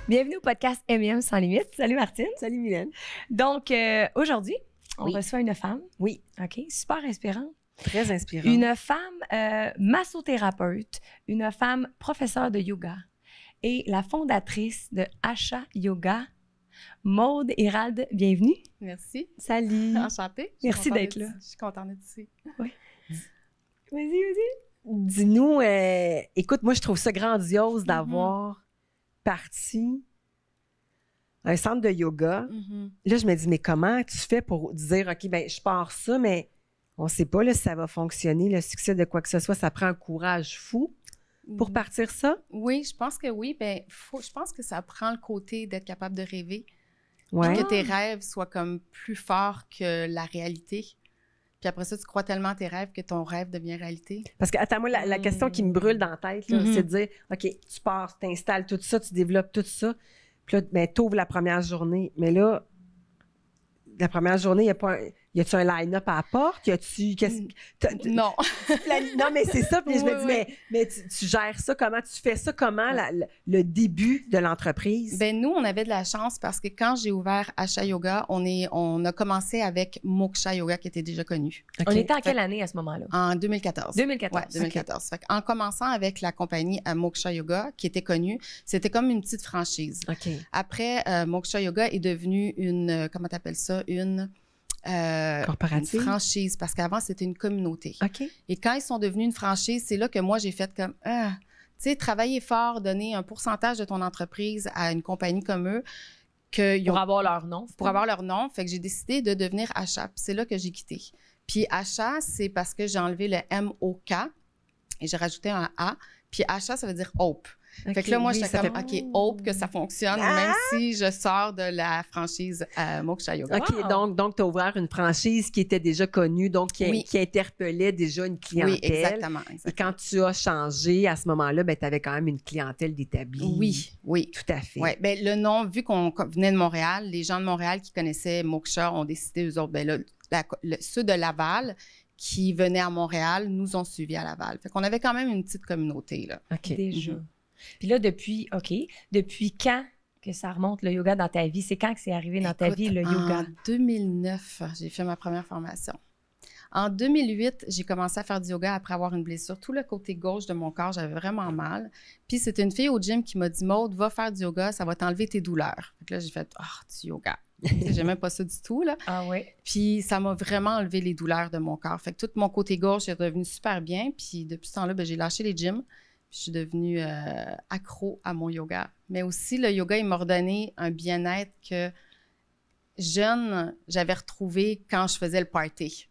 Bienvenue au podcast M&M sans limite. Salut Martine. Salut Mylène. Donc, aujourd'hui, on Oui. reçoit une femme. Oui. OK, super inspirante. Très inspirant. Une femme massothérapeute, une femme professeure de yoga et la fondatrice de Asha Yoga, Maude Hérald. Bienvenue. Merci. Salut. Enchantée. Merci d'être là. Je suis contente d'être ici. Vas-y. Dis-nous, écoute, moi, je trouve ça grandiose d'avoir parti un centre de yoga. Là, je me dis, mais comment tu fais pour dire, OK, ben je pars ça, mais on ne sait pas là, si ça va fonctionner, le succès de quoi que ce soit, ça prend un courage fou pour partir ça? Oui, je pense que oui. Ben, je pense que ça prend le côté d'être capable de rêver. Ouais. Puis que tes rêves soient comme plus forts que la réalité. Puis après ça, tu crois tellement à tes rêves que ton rêve devient réalité. Parce que, attends, moi, la question qui me brûle dans la tête, là, c'est de dire, OK, tu pars, tu installes tout ça, tu développes tout ça, puis là, ben, tu ouvres la première journée. Mais là, la première journée, il n'y a pas y a-tu un line-up à la porte? Y a-tu... Non. Non, mais c'est ça. Puis je me dis, Oui. mais tu gères ça comment? Tu fais ça comment, le début de l'entreprise? Ben nous, on avait de la chance parce que quand j'ai ouvert Asha Yoga, on a commencé avec Moksha Yoga qui était déjà connu. OK. On était en quelle année à ce moment-là? En 2014. 2014. Ouais, 2014. Fait en commençant avec la compagnie Moksha Yoga, qui était connue, c'était comme une petite franchise. OK. Après, Moksha Yoga est devenu une, comment t'appelles ça, une Corporative? une franchise, parce qu'avant, c'était une communauté. OK. Et quand ils sont devenus une franchise, c'est là que moi, j'ai fait comme, tu sais, travailler fort, donner un pourcentage de ton entreprise à une compagnie comme eux, Pour avoir leur nom. pour avoir leur nom. Fait que j'ai décidé de devenir Asha. Puis c'est là que j'ai quitté. Puis Asha, c'est parce que j'ai enlevé le M-O-K et j'ai rajouté un A. Puis Asha, ça veut dire hope. Fait que là, moi, oui, j'étais ça comme, fait- OK, hope que ça fonctionne, même si je sors de la franchise Moksha Yoga. OK, Wow. donc tu as ouvert une franchise qui était déjà connue, donc Oui. qui interpellait déjà une clientèle. Oui, exactement. Et quand tu as changé, à ce moment-là, ben, tu avais quand même une clientèle d'établie. Oui. Tout à fait. Oui, ben le nom, vu qu'on venait de Montréal, les gens de Montréal qui connaissaient Moksha ont décidé, eux autres, ben là, ceux de Laval qui venaient à Montréal nous ont suivis à Laval. Fait qu'on avait quand même une petite communauté, là. OK. Déjà. Puis là, depuis quand que ça remonte le yoga dans ta vie? C'est quand que c'est arrivé dans ta Écoute, vie, le yoga? En 2009, j'ai fait ma première formation. En 2008, j'ai commencé à faire du yoga après avoir une blessure. Tout le côté gauche de mon corps, j'avais vraiment mal. Puis c'était une fille au gym qui m'a dit, Maude, va faire du yoga, ça va t'enlever tes douleurs. Fait que là, j'ai fait, du yoga. J'aimais pas ça du tout, là. Ah oui. Puis ça m'a vraiment enlevé les douleurs de mon corps. Fait que tout mon côté gauche est revenu super bien. Puis depuis ce temps-là, ben, j'ai lâché les gyms. Puis je suis devenue accro à mon yoga. Mais aussi, le yoga, il m'a redonné un bien-être que jeune, j'avais retrouvé quand je faisais le party.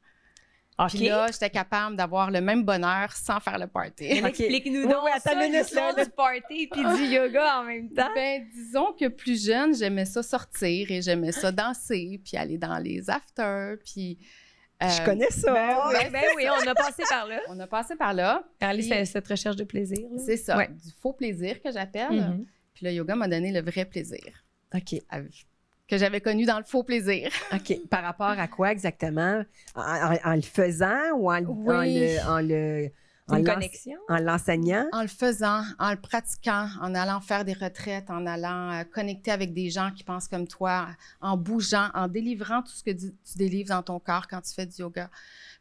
OK. Puis là, j'étais capable d'avoir le même bonheur sans faire le party. Mais explique-nous Oui, donc oui, attends ça, une minute, l'histoire là. du party puis du yoga en même temps. Ben, disons que plus jeune, j'aimais ça sortir et j'aimais ça danser, puis aller dans les afters, puis... Je connais ça. Ben oui, on a passé par là. On a passé par là. Aller Puis- cette recherche de plaisir. là. C'est ça, Ouais. du faux plaisir que j'appelle. Mhm. Puis le yoga m'a donné le vrai plaisir OK. que j'avais connu dans le faux plaisir. OK. Par rapport à quoi exactement? En le faisant ou en Oui. Une connexion. en l'enseignant? En le faisant, en le pratiquant, en allant faire des retraites, en allant connecter avec des gens qui pensent comme toi, en bougeant, en délivrant tout ce que tu délivres dans ton corps quand tu fais du yoga.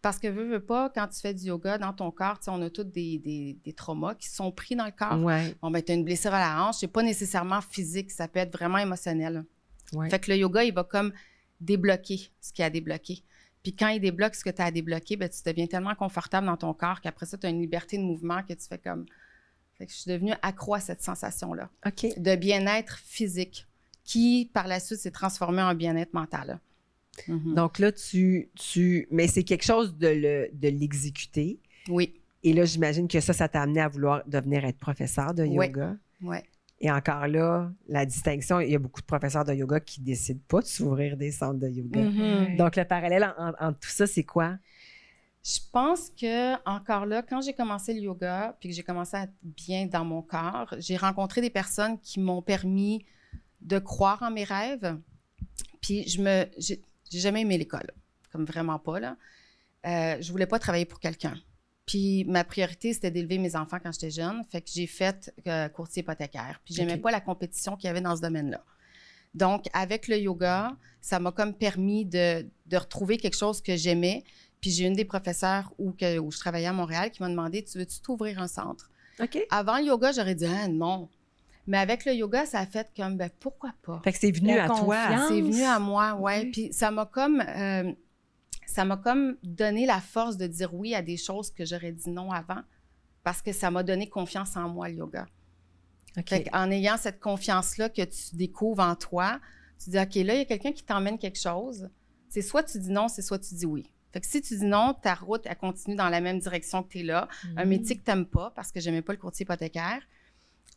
Parce que veux pas, quand tu fais du yoga dans ton corps, tu sais, on a tous des traumas qui sont pris dans le corps. Ouais. Bon, ben, tu as une blessure à la hanche, c'est pas nécessairement physique, ça peut être vraiment émotionnel. Ouais. Fait que le yoga, il va comme débloquer ce qu'il y a à débloquer. Puis quand il débloque ce que tu as à débloquer, ben, tu deviens tellement confortable dans ton corps qu'après ça, tu as une liberté de mouvement que tu fais comme... Fait que je suis devenue accro à cette sensation-là OK. de bien-être physique qui, par la suite, s'est transformé en bien-être mental. Mhm. Donc là, mais c'est quelque chose de l'exécuter. Oui, Et là, j'imagine que ça t'a amené à vouloir devenir être professeur de Oui. yoga. ouais. Et encore là, la distinction, il y a beaucoup de professeurs de yoga qui décident pas de s'ouvrir des centres de yoga. Mhm. Donc, le parallèle entre tout ça, c'est quoi? Je pense que, encore là, quand j'ai commencé le yoga, puis que j'ai commencé à être bien dans mon corps, j'ai rencontré des personnes qui m'ont permis de croire en mes rêves. Puis j'ai jamais aimé l'école, comme vraiment pas, là. Je voulais pas travailler pour quelqu'un. Puis ma priorité, c'était d'élever mes enfants quand j'étais jeune. Fait que j'ai fait courtier hypothécaire. Puis j'aimais pas la compétition qu'il y avait dans ce domaine-là. Donc, avec le yoga, ça m'a comme permis de retrouver quelque chose que j'aimais. Puis j'ai une des professeurs où je travaillais à Montréal qui m'a demandé, tu veux-tu t'ouvrir un centre? OK. Avant le yoga, j'aurais dit, ah non. Mais avec le yoga, ça a fait comme, ben pourquoi pas? Fait que c'est venu à toi. C'est venu à moi, ouais. Puis ça m'a comme donné la force de dire oui à des choses que j'aurais dit non avant parce que ça m'a donné confiance en moi, le yoga. OK. Fait en ayant cette confiance-là que tu découvres en toi, tu dis, OK, là, il y a quelqu'un qui t'emmène quelque chose. C'est soit tu dis non, c'est soit tu dis oui. Fait que si tu dis non, ta route, elle continue dans la même direction que tu es là. Un métier que tu n'aimes pas parce que j'aimais pas le courtier hypothécaire.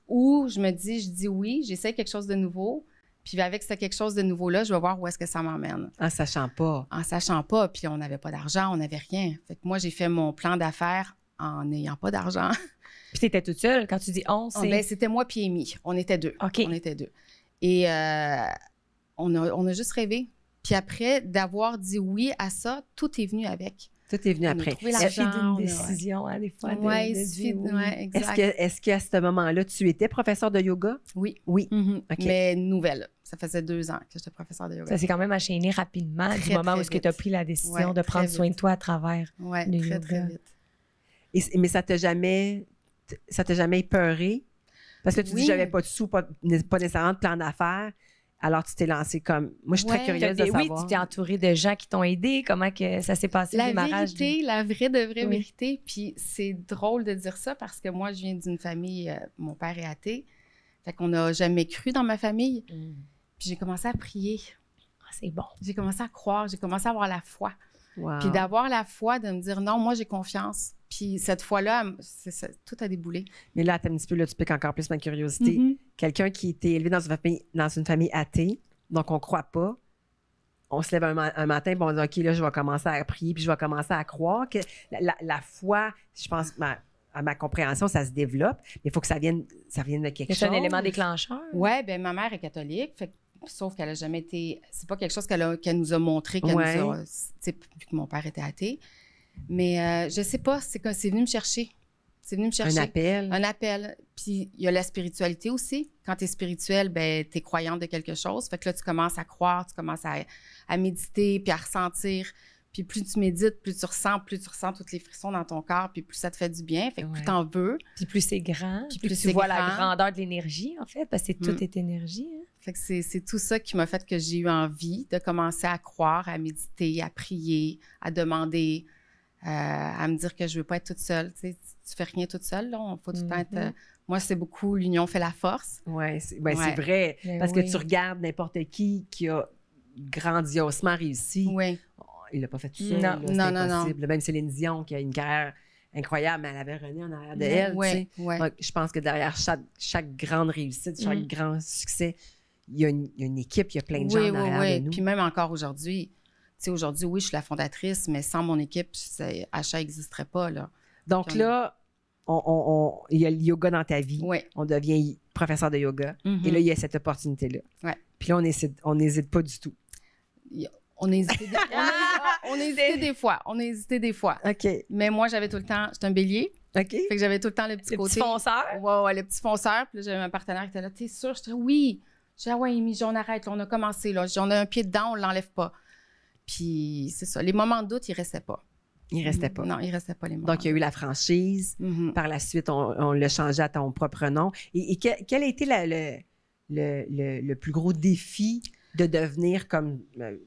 Ou je dis oui, j'essaie quelque chose de nouveau. Puis avec ce quelque chose de nouveau-là, je vais voir où est-ce que ça m'emmène. En sachant pas. En sachant pas. Puis on n'avait pas d'argent, on n'avait rien. Fait que moi, j'ai fait mon plan d'affaires en n'ayant pas d'argent. Puis t'étais toute seule quand tu dis on, c'est... Ben, c'était moi puis Amy. On était deux. OK. On était deux. Et on a juste rêvé. Puis après, d'avoir dit oui à ça, tout est venu avec. Tout est venu après. Il suffit d'une décision, hein, des fois. Oui, il suffit. Ouais, exact. Est-ce qu'à ce moment-là, tu étais professeur de yoga? Oui. Oui. Mm-hmm. OK. Mais nouvelle. Ça faisait 2 ans que j'étais professeur de yoga. Ça s'est quand même enchaîné rapidement du moment où tu as pris la décision de prendre soin de toi à travers le yoga. Très vite. Mais ça t'a jamais épeuré? Parce que tu dis, j'avais pas de sous, pas nécessairement de plan d'affaires. Alors, tu t'es lancé comme... Moi, je suis très curieuse de savoir. Oui, tu t'es entourée de gens qui t'ont aidé. Comment que ça s'est passé, le démarrage? La vraie vérité. Puis c'est drôle de dire ça parce que moi, je viens d'une famille... mon père est athée. Fait qu'on n'a jamais cru dans ma famille. Puis j'ai commencé à prier. C'est bon. J'ai commencé à croire. J'ai commencé à avoir la foi. Wow. Puis d'avoir la foi, de me dire non, moi, j'ai confiance. Puis cette foi-là, tout a déboulé. Mais là, attends un petit peu, là, tu piques encore plus ma curiosité. Quelqu'un qui était élevé dans une famille athée, donc on ne croit pas. On se lève un matin et on dit, OK, là, je vais commencer à prier puis je vais commencer à croire que la foi, je pense, à ma compréhension, ça se développe, mais il faut que ça vienne de quelque chose. C'est un élément déclencheur. Oui, bien, ma mère est catholique, sauf qu'elle n'a jamais été... C'est pas quelque chose qu'elle nous a montré, vu que mon père était athée. Mais je sais pas, c'est venu me chercher. C'est venu me chercher. Un appel. Puis il y a la spiritualité aussi. Quand tu es spirituel, ben tu es croyante de quelque chose. Fait que là, tu commences à croire, tu commences à méditer, puis à ressentir. Puis plus tu médites, plus tu ressens tous les frissons dans ton corps, puis plus ça te fait du bien. Fait que plus t'en veux. Puis plus c'est grand, puis plus tu vois la grandeur de l'énergie, en fait, parce que tout est énergie. Hein? Fait que c'est tout ça qui m'a fait que j'ai eu envie de commencer à croire, à méditer, à prier, à demander, à me dire que je veux pas être toute seule. Tu sais, tu fais rien toute seule, là. Faut tout le temps être... moi, c'est beaucoup l'union fait la force. Oui, c'est vrai. Parce que tu regardes n'importe qui a grandiosement réussi. Oui. Il l'a pas fait tout seul. Non. Impossible. Même Céline Dion, qui a une carrière incroyable, mais elle avait René en arrière d'elle. Donc, je pense que derrière chaque grande réussite, chaque grand succès, il y a une équipe, il y a plein de gens en arrière de nous. Puis même encore aujourd'hui, tu sais, aujourd'hui, oui, je suis la fondatrice, mais sans mon équipe, Asha n'existerait pas, là. Donc là, il y a le yoga dans ta vie. Oui. On devient professeur de yoga. Et là, il y a cette opportunité-là. Ouais. Puis là, on n'hésite pas du tout. On a hésité des fois. On a hésité des fois. OK. Mais moi, j'avais tout le temps... J'étais un bélier. OK. Fait que j'avais tout le temps le petit côté... Le petit fonceur. Ouais, le petit fonceur. Puis là, j'avais un partenaire qui était là. T'es sûre? Je disais oui. Je disais, ouais, Amy, on arrête. Là, on a commencé. Là. On a un pied dedans, on ne l'enlève pas. Puis c'est ça. Les moments de doute, ils ne restaient pas. Il restait pas. Non, il restait pas les moments. Donc, il y a eu la franchise. Par la suite, on l'a changé à ton propre nom. Et quel a été le plus gros défi de devenir comme...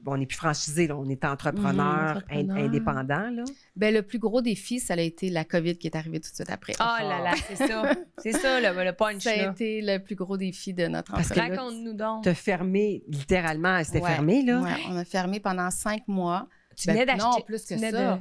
on n'est plus franchisé, là, on est entrepreneur, indépendant. Là. Bien, le plus gros défi, ça a été la COVID qui est arrivée tout de suite après. Oh là là, c'est ça. C'est ça, le punch. Ça a été le plus gros défi de notre entreprise. Raconte-nous donc. Tu as fermé, littéralement, c'était fermé, là? Oui, on a fermé pendant 5 mois. Tu venais d'acheter... Non, plus que ça.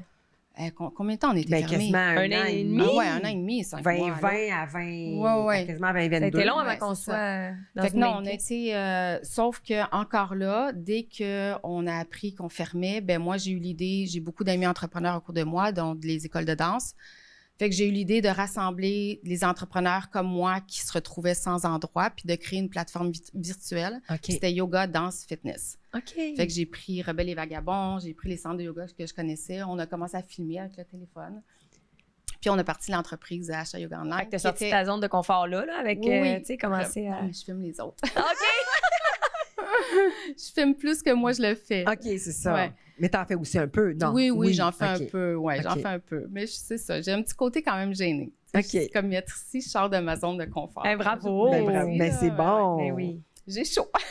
Combien de temps on était fermé? Quasiment un an et demi. Ah ouais, 1 an et demi, 5 mois. 2020 à 20... Quasiment 2022. Ça a été long avant qu'on soit dans fait que non, on a été... sauf que encore là, dès qu'on a appris qu'on fermait, ben moi, j'ai eu l'idée... J'ai beaucoup d'amis entrepreneurs au cours de moi, dont les écoles de danse. Fait que j'ai eu l'idée de rassembler les entrepreneurs comme moi qui se retrouvaient sans endroit puis de créer une plateforme virtuelle. C'était yoga, danse, fitness. Fait que j'ai pris Rebelle et Vagabond, j'ai pris les centres de yoga que je connaissais. On a commencé à filmer avec le téléphone. Puis on a parti l'entreprise Asha Yoga Online. Fait que t'as sorti ta zone de confort là avec, tu sais, commencer à... Non, mais je filme les autres. OK! Je filme plus que moi, je le fais. OK, c'est ça. Ouais. Mais t'en fais aussi un peu, non? Oui, j'en fais OK. un peu. Oui, j'en OK. fais un peu. Mais c'est ça, j'ai un petit côté quand même gêné. OK. Comme être ici, je sors de ma zone de confort. Bravo! Ben, c'est bon. Ben oui. J'ai chaud. Ben,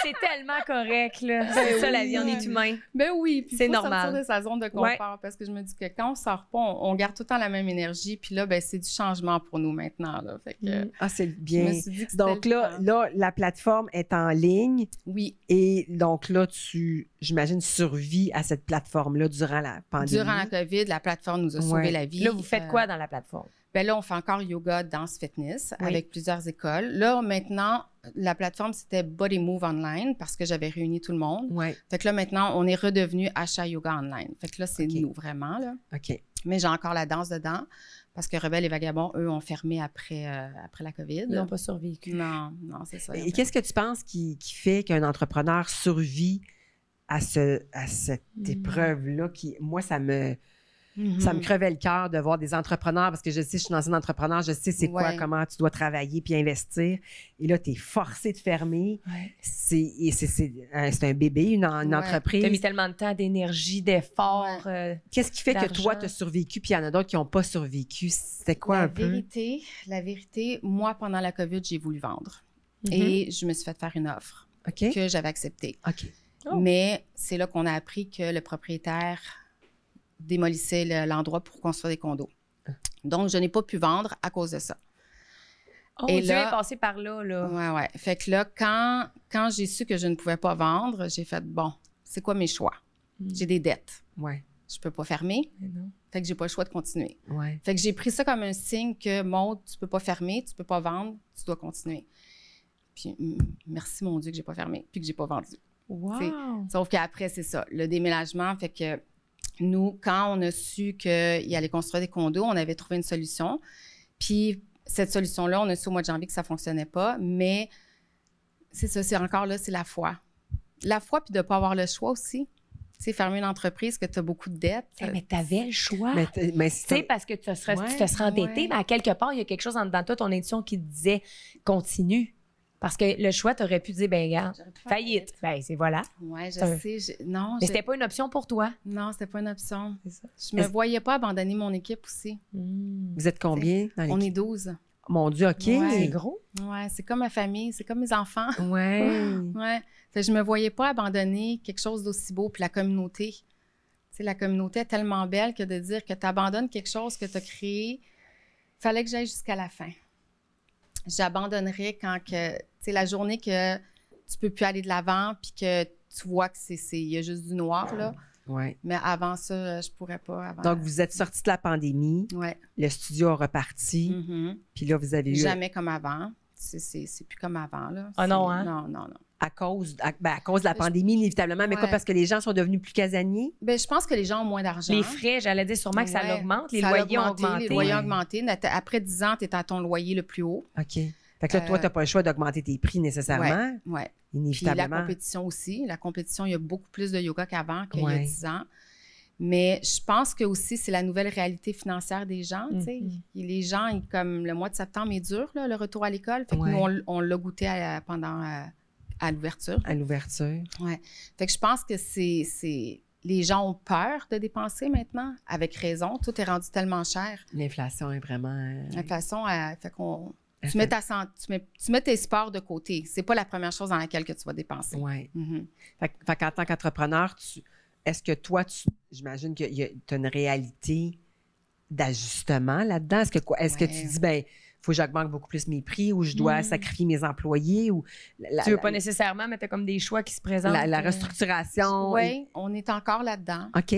c'est tellement correct, là. C'est ça, la vie, on est humain. Ben oui, puis C'est faut normal. sortir de sa zone de confort parce que je me dis que quand on sort pas, on garde tout le temps la même énergie. Puis là, ben c'est du changement pour nous maintenant. Là. Fait que, Ah, c'est je bien. me suis dit que c'était Donc le là, temps. la plateforme est en ligne Oui, et donc là, j'imagine, survis à cette plateforme-là durant la pandémie. durant la COVID, la plateforme nous a sauvé Ouais. la vie. Là, vous faites quoi dans la plateforme? Ben là, on fait encore yoga, danse, fitness Oui. avec plusieurs écoles. Là, maintenant, la plateforme, c'était Body Move Online parce que j'avais réuni tout le monde. Oui, Fait que là, maintenant, on est redevenu Asha Yoga Online. Fait que là, c'est OK. nous, vraiment, là. OK. Mais j'ai encore la danse dedans parce que Rebelle et Vagabond, eux, ont fermé après la COVID. Ils n'ont pas survécu. Non, c'est ça. Et qu'est-ce que tu penses qui fait qu'un entrepreneur survit à cette épreuve-là qui, moi, ça me crevait le cœur de voir des entrepreneurs parce que je sais, je suis ancienne entrepreneur, je sais c'est quoi, Ouais. comment tu dois travailler puis investir. Et là, tu es forcé de fermer. Ouais. C'est un bébé, une Ouais. entreprise. Tu as mis tellement de temps, d'énergie, d'efforts. Qu'est-ce qui fait que toi, d'argent. tu as survécu puis il y en a d'autres qui n'ont pas survécu? C'était quoi un peu? La vérité, moi, pendant la COVID, j'ai voulu vendre. Mhm. Et je me suis fait faire une offre OK. que j'avais acceptée. OK. Oh. Mais c'est là qu'on a appris que le propriétaire démolissait l'endroit pour construire des condos. Donc, je n'ai pas pu vendre à cause de ça. Oh, Et Dieu là- est passé par là, là. Ouais. Fait que là, quand j'ai su que je ne pouvais pas vendre, j'ai fait, bon, c'est quoi mes choix? J'ai des dettes. Ouais. Je peux pas fermer. Mais non. Fait que j'ai pas le choix de continuer. Ouais. Fait que j'ai pris ça comme un signe que, Maud, tu peux pas fermer, tu peux pas vendre, tu dois continuer. Puis, merci mon Dieu que j'ai pas fermé, puis que j'ai pas vendu. Wow! Sauf qu'après, c'est ça, le déménagement, fait que nous, quand on a su qu'il allait construire des condos, on avait trouvé une solution. Puis cette solution-là, on a su au mois de janvier que ça ne fonctionnait pas, mais c'est ça, c'est encore là, c'est la foi. La foi, puis de ne pas avoir le choix aussi. Tu sais, fermer une entreprise, que tu as beaucoup de dettes. Mais tu avais le choix. Mais Tu sais, parce que tu te serais endetté, ouais. mais à quelque part, il y a quelque chose en dedans de toi, ton intuition qui te disait continue. Parce que le choix, tu aurais pu dire, ben regarde, J'aurais pu faire faillite. Ben, c'est voilà. Oui, je C'est un- sais. Non, Mais c'était pas une option pour toi. non, c'était pas une option. C'est ça. Je me voyais pas abandonner mon équipe aussi. Vous êtes combien dans On l'équipe? est 12. Mon Dieu, OK. Ouais. C'est gros. Ouais, c'est comme ma famille, c'est comme mes enfants. Ouais. Ouais. Fait que je me voyais pas abandonner quelque chose d'aussi beau. Puis la communauté. Tu sais, la communauté est tellement belle que de dire que tu abandonnes quelque chose que tu as créé, fallait que j'aille jusqu'à la fin. J'abandonnerais quand que, tu sais, la journée que tu peux plus aller de l'avant puis que tu vois que il y a juste du noir, là. Ouais. Mais avant ça, je pourrais pas. Avant. Donc, vous êtes sorti de la pandémie, Ouais. le studio a reparti, Mhm. puis là, vous avez eu, Jamais comme avant. C'est plus comme avant, là. Ah non, C'est- hein? Non. à cause de la pandémie, inévitablement, mais quoi, Ouais. parce que les gens sont devenus plus casaniers? Ben, je pense que les gens ont moins d'argent. Les frais, j'allais dire sûrement que ça Ouais. augmente. Les Ça a loyers ont augmenté. Les loyers ont Ouais. augmenté. Après 10 ans, tu es à ton loyer le plus haut. OK. Fait que là, toi, tu n'as pas le choix d'augmenter tes prix nécessairement, Ouais. Puis la inévitablement. compétition aussi. La compétition, il y a beaucoup plus de yoga qu'avant, qu'il y a Ouais. 10 ans. Mais je pense que aussi, c'est la nouvelle réalité financière des gens. Tu sais. Les gens, comme le mois de septembre est dur, là, le retour à l'école. Fait que Ouais. nous, on l'a goûté pendant à l'ouverture. À l'ouverture. Ouais. Fait que je pense que c'est les gens ont peur de dépenser maintenant, avec raison. Tout est rendu tellement cher. L'inflation est vraiment... L'inflation, fait qu'on... Tu mets, tu mais tes sports de côté. C'est pas la première chose dans laquelle que tu vas dépenser. Oui. Mhm. Fait qu'en tant qu'entrepreneur, est-ce que toi, j'imagine que tu as une réalité d'ajustement là-dedans? Est-ce que tu dis, ben, il faut que j'augmente beaucoup plus mes prix ou je dois sacrifier mes employés ou Tu veux pas nécessairement, mais tu as comme des choix qui se présentent. la restructuration? Oui, on est encore là-dedans. OK.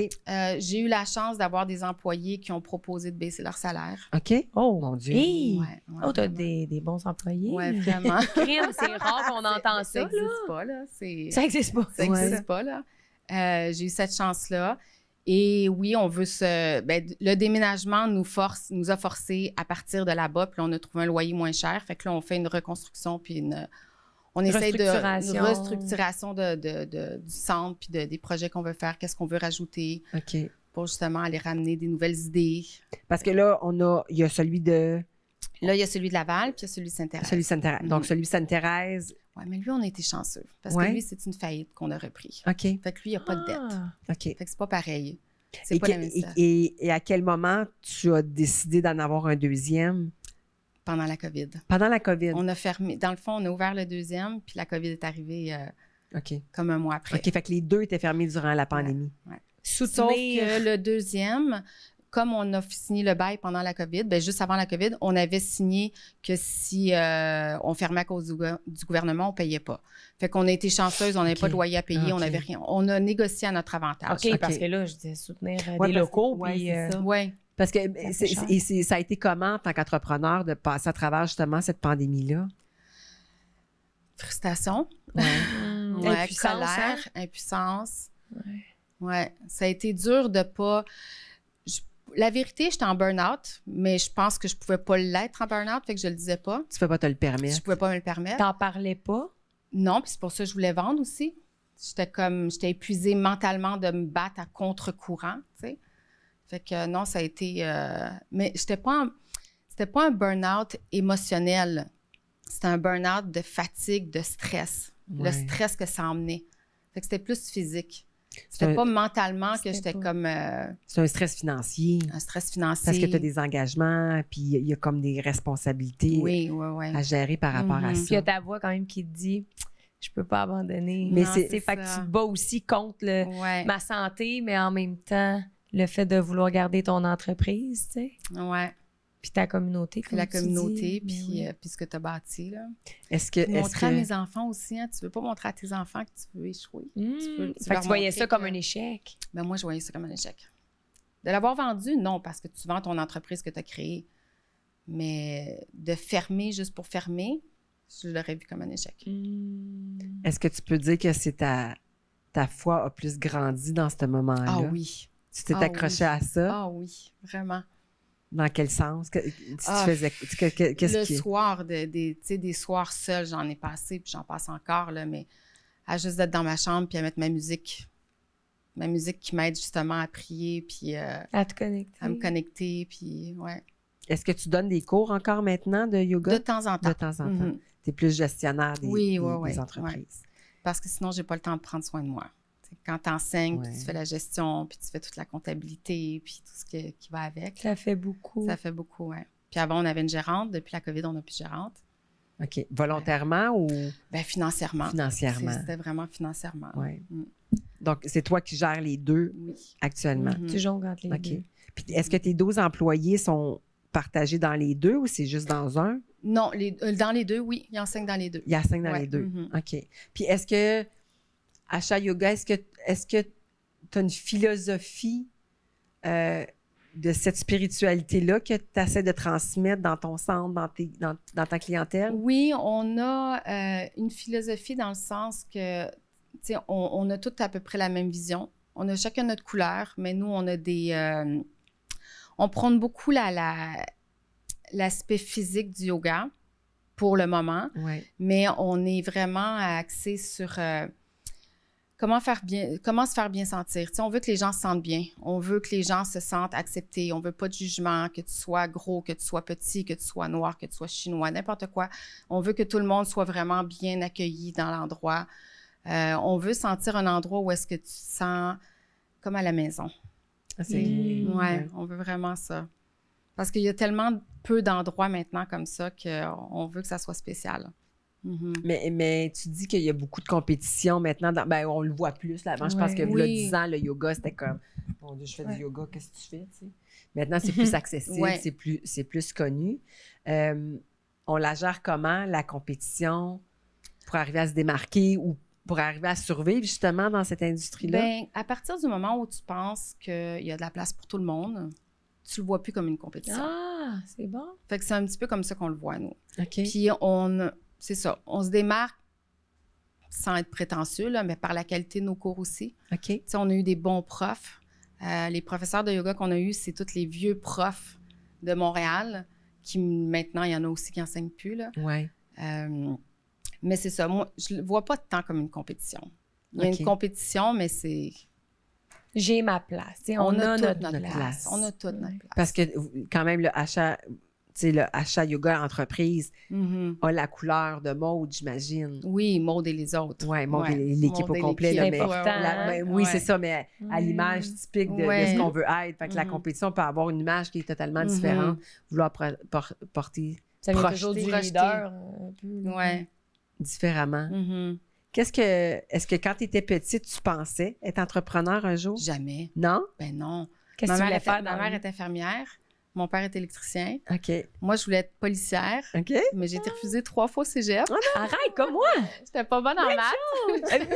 J'ai eu la chance d'avoir des employés qui ont proposé de baisser leur salaire. OK. Oh, Mon Dieu. Hey! Ouais, Oh, t'as vraiment. des bons employés. Ouais, vraiment. Crime, c'est rare qu'on entend ça. Ça là. n'existe pas, là. Ça n'existe pas. Ça n'existe pas, là. J'ai eu cette chance-là. Et oui, on veut le déménagement nous a forcé à partir de là-bas, puis là, on a trouvé un loyer moins cher. Fait que là, on fait une reconstruction, puis on essaie une restructuration du centre, puis des projets qu'on veut faire, qu'est-ce qu'on veut rajouter OK. pour justement aller ramener des nouvelles idées. Parce que là, il y a celui de... Là, il y a celui de Laval, puis il y a celui de Sainte-Thérèse. Celui de Sainte-Thérèse. Donc, celui de Sainte-Thérèse... Oui, mais lui, on a été chanceux. Parce que lui, c'est une faillite qu'on a repris. OK. Fait que lui, il n'y a pas de dette. OK. Fait que c'est pas pareil. C'est pas la même chose. Et à quel moment tu as décidé d'en avoir un deuxième? Pendant la COVID. Pendant la COVID. On a fermé. Dans le fond, on a ouvert le deuxième, puis la COVID est arrivée comme un mois après. OK, fait que les deux étaient fermés durant la pandémie. Ouais. Sauf que le deuxième, comme on a signé le bail pendant la COVID, bien, juste avant la COVID, on avait signé que si on fermait à cause du gouvernement, on ne payait pas. Fait qu'on a été chanceuse, on n'avait pas de loyer à payer, on n'avait rien. On a négocié à notre avantage. OK, parce que là, je disais soutenir des locaux. Oui, oui. Parce que ça a été comment, en tant qu'entrepreneur, de passer à travers justement cette pandémie-là? Frustration. Colère, impuissance. Ouais. Ça a été dur de pas... La vérité, j'étais en burn-out, mais je pense que je pouvais pas l'être en burn-out, fait que je le disais pas. Tu peux pas te le permettre. Je pouvais pas me le permettre. T'en parlais pas? Non, puis c'est pour ça que je voulais vendre aussi. J'étais épuisée mentalement de me battre à contre-courant, tu sais. Fait que non, ça a été... mais c'était pas un burn-out émotionnel. C'était un burn-out de fatigue, de stress. Le stress que ça emmenait. Fait que c'était plus physique. C'était pas mentalement que j'étais comme... c'est un stress financier. Un stress financier. Parce que tu as des engagements, puis il y a comme des responsabilités à gérer par rapport à ça. Puis il y a ta voix quand même qui te dit... Je peux pas abandonner. Mais c'est fait que tu te bats aussi contre ma santé, mais en même temps, le fait de vouloir garder ton entreprise, tu sais. Ouais. Puis ta communauté, comme la tu communauté, dis. puis ce que tu as bâti, là. Montrer à mes enfants aussi, hein. Tu veux pas montrer à tes enfants que tu veux échouer. Fait que tu voyais ça comme un échec. Ben moi, je voyais ça comme un échec. De l'avoir vendu, non, parce que tu vends ton entreprise que tu as créée. Mais de fermer juste pour fermer, je l'aurais vu comme un échec. Est-ce que tu peux dire que c'est ta foi a plus grandi dans ce moment-là? Ah oui. Tu t'es accroché à ça? Ah oui, vraiment. Dans quel sens? Le soir, des soirs seuls, j'en ai passé, puis j'en passe encore, là, mais à juste d'être dans ma chambre, puis à mettre ma musique qui m'aide justement à prier, puis à te connecter. À me connecter, puis ouais. Est-ce que tu donnes des cours encore maintenant de yoga? De temps en temps. De temps en temps. Tu es plus gestionnaire des entreprises. Ouais. Parce que sinon, j'ai pas le temps de prendre soin de moi. T'sais, quand tu enseignes, puis tu fais la gestion, puis tu fais toute la comptabilité, puis tout ce qui va avec. Ça fait beaucoup. Ça fait beaucoup, oui. Puis avant, on avait une gérante. Depuis la COVID, on n'a plus de gérante. OK. Volontairement ou? Bien, financièrement. Financièrement. C'était vraiment financièrement. Oui. Donc, c'est toi qui gères les deux actuellement. Tu jongles entre les deux. Puis, est-ce que tes 12 employés sont partagés dans les deux ou c'est juste dans un? Non, dans les deux, oui. Ils enseignent dans les deux. Ils enseignent dans les deux. OK. Puis, est-ce que, Asha Yoga, est-ce que tu as une philosophie de cette spiritualité-là que tu essaies de transmettre dans ton centre, dans ta clientèle? Oui, on a une philosophie dans le sens que, tu sais, on a toutes à peu près la même vision. On a chacun notre couleur, mais nous, on a des... on prône beaucoup l'aspect physique du yoga pour le moment, mais on est vraiment axé sur comment se faire bien sentir. Tu sais, on veut que les gens se sentent bien. On veut que les gens se sentent acceptés. On veut pas de jugement, que tu sois gros, que tu sois petit, que tu sois noir, que tu sois chinois, n'importe quoi. On veut que tout le monde soit vraiment bien accueilli dans l'endroit. On veut sentir un endroit où est-ce que tu te sens comme à la maison. On veut vraiment ça. Parce qu'il y a tellement peu d'endroits maintenant comme ça qu'on veut que ça soit spécial. Mais tu dis qu'il y a beaucoup de compétition maintenant. On le voit plus. Là. Avant, je pense que il y a 10 ans, le yoga, c'était comme « Mon Dieu, je fais du yoga, qu'est-ce que tu fais? » Maintenant, c'est plus accessible, c'est plus connu. On la gère comment, la compétition, pour arriver à se démarquer ou pour arriver à survivre justement dans cette industrie-là? Bien, à partir du moment où tu penses qu'il y a de la place pour tout le monde, tu le vois plus comme une compétition. Ah, c'est bon. Fait que c'est un petit peu comme ça qu'on le voit, nous. OK. Puis c'est ça, on se démarque sans être prétentieux, là, mais par la qualité de nos cours aussi. OK. Tu sais, on a eu des bons profs. Les professeurs de yoga qu'on a eus, c'est tous les vieux profs de Montréal qui, maintenant, il y en a aussi qui n'enseignent plus, là. Oui. Mais c'est ça, moi, je ne le vois pas tant comme une compétition. Il y a une compétition, mais c'est... J'ai ma place. Tu sais, On a toute notre notre place. place. On a toute notre place. Parce que quand même, le Asha Yoga Entreprise Mhm. a la couleur de Maude, j'imagine. Oui, Maude et les autres. Oui, Maude Ouais. et l'équipe au Maude et complet. l'équipe. Là, C'est mais important, oui, Ouais. c'est ça, mais à l'image typique de Ouais. ce qu'on veut être. Fait que la Mhm. compétition peut avoir une image qui est totalement Mhm. différente. Vouloir porter Ça vient projeter. toujours du Projeter. leader. Un peu, là. Ouais. différemment. Mhm. Est-ce que quand tu étais petite, tu pensais être entrepreneur un jour? Jamais. Non? Ben non. Qu'est-ce que Ma tu mère, voulais était, faire ma dans mère la vie? est infirmière. Mon père est électricien. OK. Moi, je voulais être policière, OK? mais j'ai été refusée 3 fois au cégep. Arrête, comme moi! J'étais pas bonne en maths. Même chose!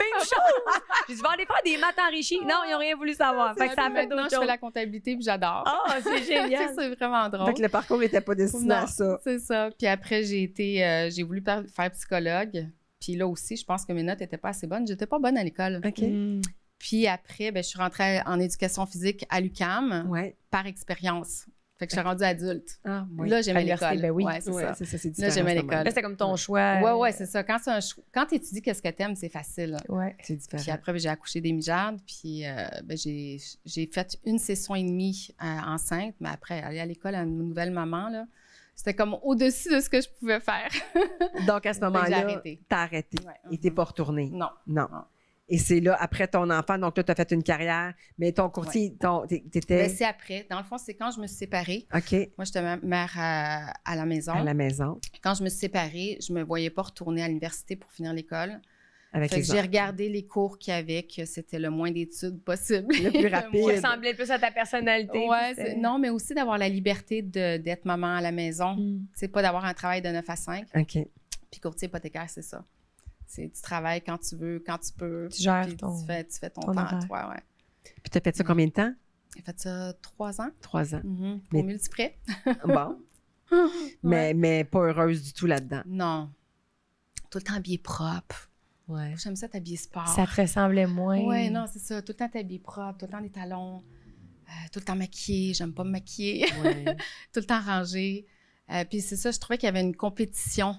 J'ai dit, je vais aller faire des maths enrichies. Non, ils n'ont rien voulu savoir. Fait que ça a fait Maintenant, d'autres je fais choses. la comptabilité puis j'adore. Ah, c'est génial! C'est vraiment drôle. Fait que le parcours n'était pas destiné à Non, ça. c'est ça. Puis après, j'ai voulu faire psychologue. Puis là aussi, je pense que mes notes n'étaient pas assez bonnes. J'étais pas bonne à l'école. OK. Mm. Puis après, ben, je suis rentrée en éducation physique à l'UQAM Ouais. par expérience. Fait que je suis rendue adulte. Ah, oui. Là, j'aimais À l'université, l'école. ben oui. Ouais, c'est Ouais, ça. c'est ça, c'est Là, différent. j'aimais c'est l'école. normal. Là, c'était comme ton choix. Ouais, c'est ça. Quand tu étudies qu'est-ce que t'aimes, c'est facile. Ouais. C'est différent. Puis après, ben, j'ai accouché des mijardes, puis ben, j'ai fait une session et demie enceinte, mais après, aller à l'école à une nouvelle maman, là, c'était comme au-dessus de ce que je pouvais faire. Donc, à ce Fait que j'ai moment-là, arrêté. t'as arrêté Ouais. et t'es pas retourné. Non. Non. Non. Et c'est là, après ton enfant, donc là, t'as fait une carrière, mais ton courtier, t'étais Ben, c'est après. Dans le fond, c'est quand je me suis séparée. OK Moi, j'étais mère à la maison. à la maison Quand je me suis séparée, je me voyais pas retourner à l'université pour finir l'école. avec Fait les que j'ai regardé les cours qu'il y avait, que c'était le moins d'études possible. Le plus rapide. Qui ressemblait plus à ta personnalité. Ouais, puis non, mais aussi d'avoir la liberté d'être maman à la maison. Mm. C'est pas d'avoir un travail de 9 à 5. OK. Puis courtier hypothécaire, c'est ça. Tu travailles quand tu veux, quand tu peux. Tu gères puis ton- tu fais ton ton temps à horaire. toi, ouais. Puis t'as fait ça combien de temps? J'ai fait ça 3 ans. 3 ans. Pour Mais- multiprès. Bon. mais pas heureuse du tout là-dedans. Non. Tout le temps habillé propre. Ouais. J'aime ça t'habiller sport. Ça te ressemblait moins. Ouais, non, c'est ça. Tout le temps t'habiller propre, tout le temps des talons, tout le temps maquillée. J'aime pas me maquiller. Ouais. Tout le temps rangé. Puis c'est ça, je trouvais qu'il y avait une compétition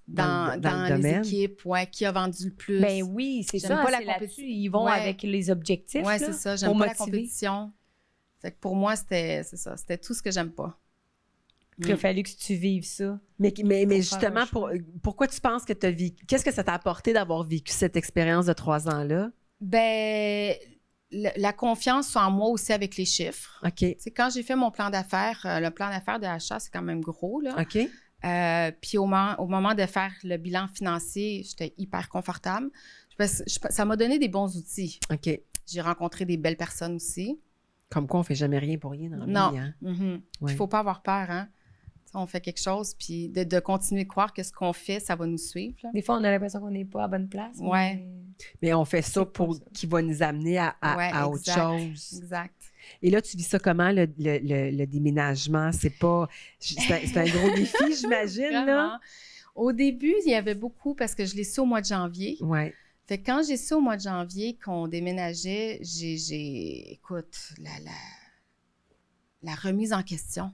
Dans dans le les domaine. équipes. Ouais, qui a vendu le plus. Ben oui, c'est J'aime ça. pas la c'est là-dessus. compétition. Ils vont Ouais. avec les objectifs. Ouais, là, c'est ça. J'aime pour pas la motiver. compétition. Fait que pour moi, c'était ça. C'était tout ce que j'aime pas. Puis il a fallu que tu vives ça. Mais Pour faire justement, un choix. pourquoi tu penses que tu as vécu... Qu'est-ce que ça t'a apporté d'avoir vécu cette expérience de 3 ans-là? Ben, la confiance en moi aussi avec les chiffres. OK. Tu sais, quand j'ai fait mon plan d'affaires, le plan d'affaires de achat, c'est quand même gros, là. OK. Puis au moment de faire le bilan financier, j'étais hyper confortable. Ça m'a donné des bons outils. OK. J'ai rencontré des belles personnes aussi. Comme quoi, on fait jamais rien pour rien dans la Non. vie, hein? Mhm. Ouais. Il faut pas avoir peur, hein. Tu sais, on fait quelque chose, puis de continuer de croire que ce qu'on fait, ça va nous suivre. Là. Des fois, on a l'impression qu'on n'est pas à bonne place. Ouais. mais- Mais on fait ça C'est pour pas ça. qui va nous amener à Ouais, autre exact. chose. Exact. Et là, tu vis ça comment, le déménagement? C'est pas... C'est un gros défi, j'imagine, là? Vraiment. Au début, il y avait beaucoup parce que je l'ai su au mois de janvier. Ouais. Fait que quand j'ai su au mois de janvier qu'on déménageait, écoute, la remise en question.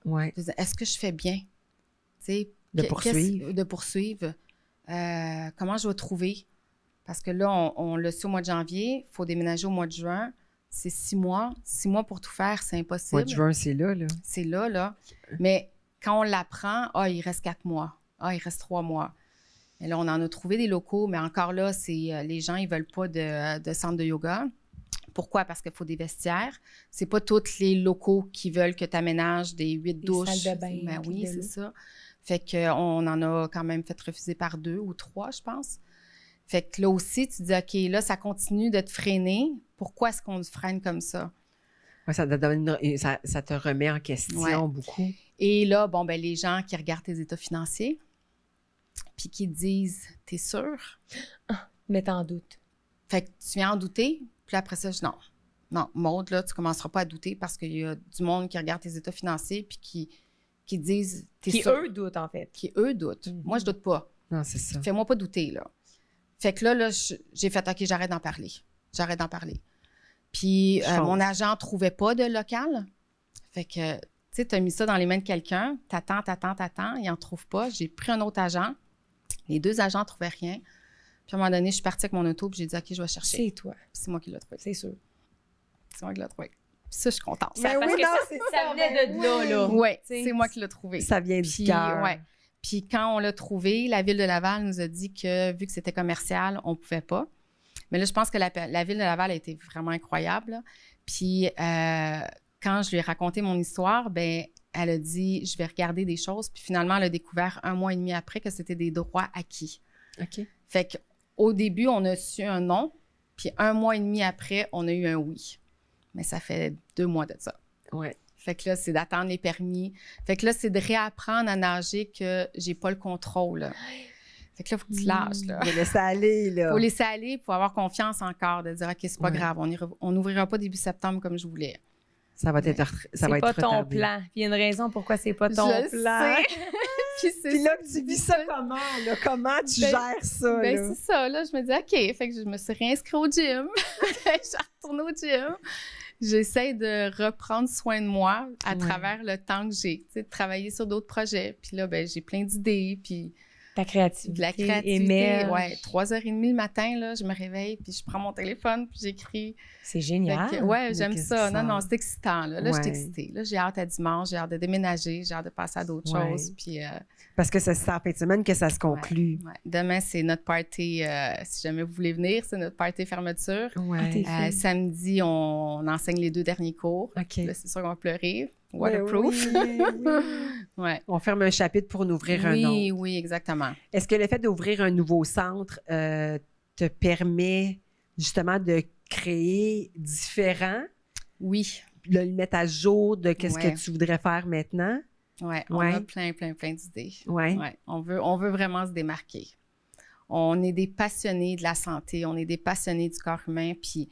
Ouais. Je disais, est-ce que je fais bien? Tu sais, De poursuivre. De poursuivre. Comment je vais trouver? Parce que là, on l'a su au mois de janvier, il faut déménager au mois de juin. C'est 6 mois. 6 mois pour tout faire, c'est impossible. Mois de juin, c'est là, là. C'est là. Mais quand on l'apprend, il reste 4 mois. Il reste 3 mois. Et là, on en a trouvé des locaux, mais encore là, c'est les gens, ils veulent pas de centre de yoga. Pourquoi? Parce qu'il faut des vestiaires. C'est pas tous les locaux qui veulent que tu aménages des 8 douches. salles de bain, Ben puis oui, de c'est l'eau. ça. Fait qu'on en a quand même fait refuser par 2 ou 3, je pense. Fait que là aussi, tu dis, OK, là, ça continue de te freiner. Pourquoi est-ce qu'on te freine comme ça? Ouais, ça te remet en question Ouais. beaucoup. Et là, bon, ben les gens qui regardent tes états financiers, puis qui disent, t'es sûr? Mettre en doute. Fait que tu viens en douter, puis après ça, je dis non, Maude, là, tu commenceras pas à douter parce qu'il y a du monde qui regarde tes états financiers, puis qui disent, t'es Qui, sûr? eux, doutent, en fait. Qui, eux, doutent. Mhm. Moi, je doute pas. Non, c'est ça. Fais-moi pas douter, là. Fait que là j'ai fait, OK, j'arrête d'en parler. Puis, Chose. mon agent trouvait pas de local. Fait que, tu sais, tu as mis ça dans les mains de quelqu'un, t'attends, il en trouve pas. J'ai pris un autre agent. Les 2 agents trouvaient rien. Puis, à un moment donné, je suis partie avec mon auto, puis j'ai dit, OK, je vais chercher. C'est toi. Puis c'est moi qui l'ai trouvé. C'est sûr. C'est moi qui l'ai trouvé. Puis ça, je suis contente. Mais Parce oui, que non, ça venait de là. Oui, T'sais, c'est moi qui l'ai trouvé. Ça vient du cœur. Ouais. Puis quand on l'a trouvé, la Ville de Laval nous a dit que, vu que c'était commercial, on ne pouvait pas. Mais là, je pense que la Ville de Laval a été vraiment incroyable, là. Puis quand je lui ai raconté mon histoire, ben elle a dit, je vais regarder des choses. Puis finalement, elle a découvert 1 mois et demi après que c'était des droits acquis. OK. Fait qu'au début, on a su un non. Puis 1 mois et demi après, on a eu un oui. Mais ça fait 2 mois de ça. Ouais. Fait que là, c'est d'attendre les permis. Fait que là, c'est de réapprendre à nager que j'ai pas le contrôle. Fait que là, il faut que tu lâches, là. De laisser aller, là. Faut laisser aller pour avoir confiance encore, de dire, OK, c'est pas Ouais. grave, on n'ouvrira pas début septembre comme je voulais. Ça va être, C'est pas ton retardé. plan. Il y a une raison pourquoi c'est pas ton Je plan. sais. Puis c'est Puis là, tu vis ça comment, là? Comment tu Ben, gères ça, Ben, là? c'est ça, là. Je me dis, OK. Fait que je me suis réinscrite au gym. Je retourne au gym. J'essaie de reprendre soin de moi à Ouais. travers le temps que j'ai, tu sais, de travailler sur d'autres projets. Puis là, ben, j'ai plein d'idées, puis Ta créativité. de la créativité. émerge. Ouais, 3h30 le matin, là, je me réveille, puis je prends mon téléphone, puis j'écris. C'est Fait génial. que, ouais, Mais j'aime qu'est-ce ça. que Non, ça- non, c'est excitant, là. Là, je suis Ouais. excitée. Là, j'ai hâte à dimanche, j'ai hâte de déménager, j'ai hâte de passer à d'autres Ouais. choses. Puis, Parce que c'est en fin de semaine que ça se conclut. ouais. Demain, c'est notre party, si jamais vous voulez venir, c'est notre party fermeture. Ouais. t'es fine. Samedi, on enseigne les 2 derniers cours. OK. Là, c'est sûr qu'on va pleurer. Ben Waterproof. oui, oui. Ouais. On ferme un chapitre pour en ouvrir un autre. Oui, oui, exactement. Est-ce que le fait d'ouvrir un nouveau centre te permet justement de créer différent, Oui, de le mettre à jour de qu'est-ce Ouais. que tu voudrais faire maintenant? ouais, on Ouais. a plein d'idées. Ouais. Ouais, on veut vraiment se démarquer. On est des passionnés de la santé, on est des passionnés du corps humain, puis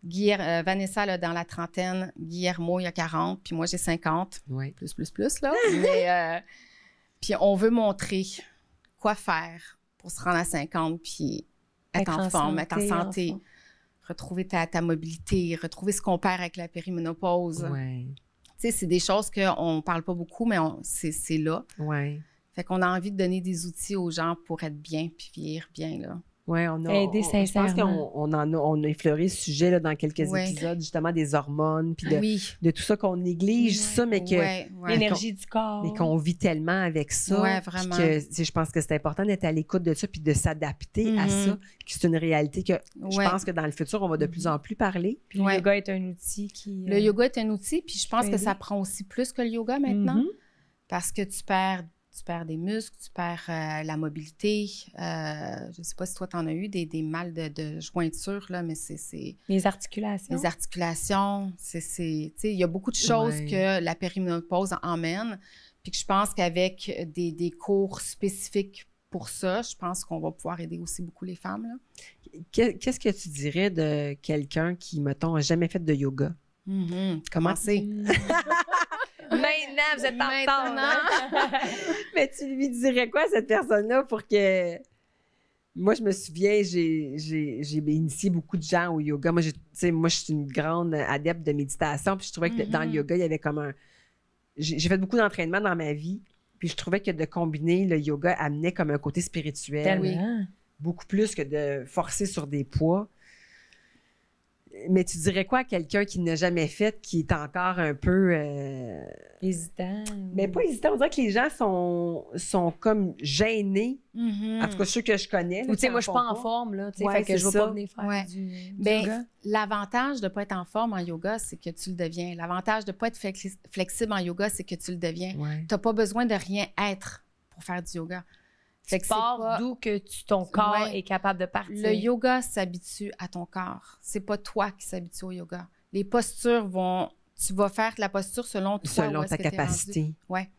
Vanessa, là, dans la trentaine, Guillermo, il y a 40, puis moi, j'ai 50, Ouais. plus, là. Mais, puis on veut montrer quoi faire pour se rendre à 50, puis être en forme, être en santé, retrouver ta mobilité, retrouver ce qu'on perd avec la périménopause. Ouais. Tu sais, c'est des choses qu'on ne parle pas beaucoup, mais c'est là. Ouais. Fait qu'on a envie de donner des outils aux gens pour être bien puis vieillir bien, là. Ouais, on a. Aider Je pense sincèrement. on a effleuré ce sujet là, dans quelques Ouais. épisodes, justement, des hormones, puis Oui. de tout ça qu'on néglige, ça, mais que. Ouais. L'énergie du corps. Mais qu'on vit tellement avec ça. Ouais, puis vraiment. que, tu sais, je pense que c'est important d'être à l'écoute de ça puis de s'adapter à Mhm. ça, que c'est une réalité que je Ouais. pense que dans le futur, on va de plus en plus parler. Puis le Ouais. yoga est un outil qui... Le yoga est un outil, puis je pense peut que ça aider. prend aussi plus que le yoga maintenant, Mhm. parce que tu perds des muscles, tu perds la mobilité. Je ne sais pas si toi, tu en as eu des mal de jointure, là, mais c'est Les articulations. les articulations. Tu sais, il y a beaucoup de choses Ouais. que la périménopause emmène, puis que je pense qu'avec des cours spécifiques pour ça, je pense qu'on va pouvoir aider aussi beaucoup les femmes, là. Qu'est-ce que tu dirais de quelqu'un qui, mettons, n'a jamais fait de yoga? Comment c'est? Maintenant, vous êtes en retard. Maintenant. Mais tu lui dirais quoi à cette personne-là pour que. Moi, je me souviens, j'ai initié beaucoup de gens au yoga. Moi, je suis une grande adepte de méditation. Puis je trouvais que dans le yoga, il y avait comme un. J'ai fait beaucoup d'entraînement dans ma vie. Puis je trouvais que de combiner le yoga amenait comme un côté spirituel. Tellement. Beaucoup plus que de forcer sur des poids. Mais tu dirais quoi à quelqu'un qui n'a jamais fait, qui est encore un peu. Hésitant. Mais pas hésitant. On dirait que les gens sont comme gênés. En tout cas, ceux que je connais. là, Ou tu sais, qui moi, je suis pas en font forme, là. Tu sais, Ouais, fait que c'est je vais ça. pas venir faire Ouais. du Ben, yoga. l'avantage de ne pas être en forme en yoga, c'est que tu le deviens. L'avantage de ne pas être flexible en yoga, c'est que tu le deviens. Ouais. Tu n'as pas besoin de rien être pour faire du yoga. Fait Tu que c'est pars pas- d'où que ton corps Ouais. est capable de partir. Le yoga s'habitue à ton corps. C'est pas toi qui s'habitue au yoga. Les postures vont... Tu vas faire la posture selon toi. Selon où est-ce ta que t'es capacité. rendu. Ouais.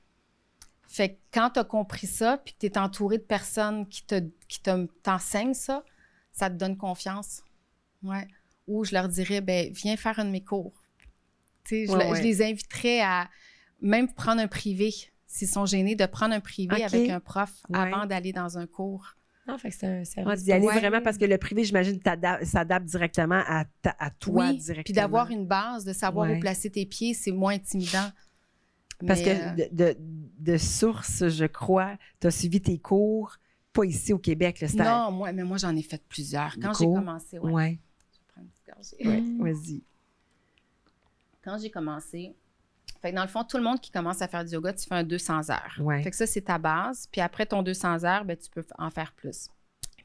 Fait que quand tu as compris ça, puis que tu es entouré de personnes qui t'enseignent ça, ça te donne confiance. Ouais. Ou je leur dirais, ben viens faire un de mes cours. Tu sais, Ouais. je les inviterais à même prendre un privé, s'ils sont gênés, de prendre un privé OK. avec un prof Ouais. avant d'aller dans un cours. Ah, fait que c'est un Ah, service. d'y aller Ouais. vraiment parce que le privé, j'imagine, s'adapte directement à toi Oui, directement. puis d'avoir une base, de savoir Ouais. où placer tes pieds, c'est moins intimidant. Parce Mais, que de source, je crois, tu as suivi tes cours, pas ici au Québec. Là, c'était non, moi j'en ai fait plusieurs. Quand j'ai cours. commencé, ouais. Ouais. Je vais prendre une petite gorgée. Ouais, vas-y. quand j'ai commencé, fait que dans le fond, tout le monde qui commence à faire du yoga, tu fais un 200 heures. Ouais. Fait que ça, c'est ta base. Puis après ton 200 heures, ben, tu peux en faire plus.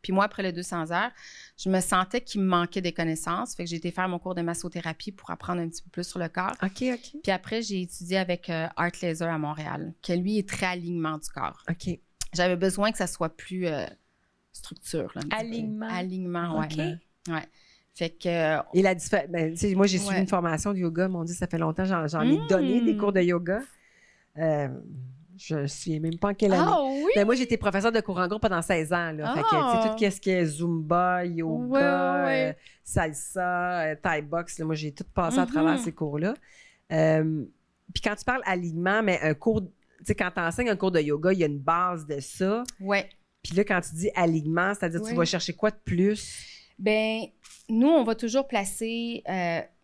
Puis moi, après les 200 heures, je me sentais qu'il me manquait des connaissances. Fait que j'ai été faire mon cours de massothérapie pour apprendre un petit peu plus sur le corps. OK. Puis après, j'ai étudié avec Art Laser à Montréal, qui lui est très alignement du corps. OK. J'avais besoin que ça soit plus structure. Là, un petit peu. Alignement. Alignement, oui. OK. Ouais. Fait que... Et la différence, moi, j'ai suivi une formation de yoga. Mon Dieu, ça fait longtemps, j'en ai donné des cours de yoga. Je ne sais même pas en quelle année. Ah oui! Ben, moi, j'ai été professeure de cours en groupe pendant 16 ans. Là. Fait que, tout ce qui est Zumba, yoga, salsa, Thai box, là, moi, j'ai tout passé à travers ces cours-là. Puis quand tu parles alignement, mais un cours, tu sais, quand tu enseignes un cours de yoga, il y a une base de ça. Oui. Puis là, quand tu dis alignement, c'est-à-dire tu vas chercher quoi de plus? Ben, nous, on va toujours placer,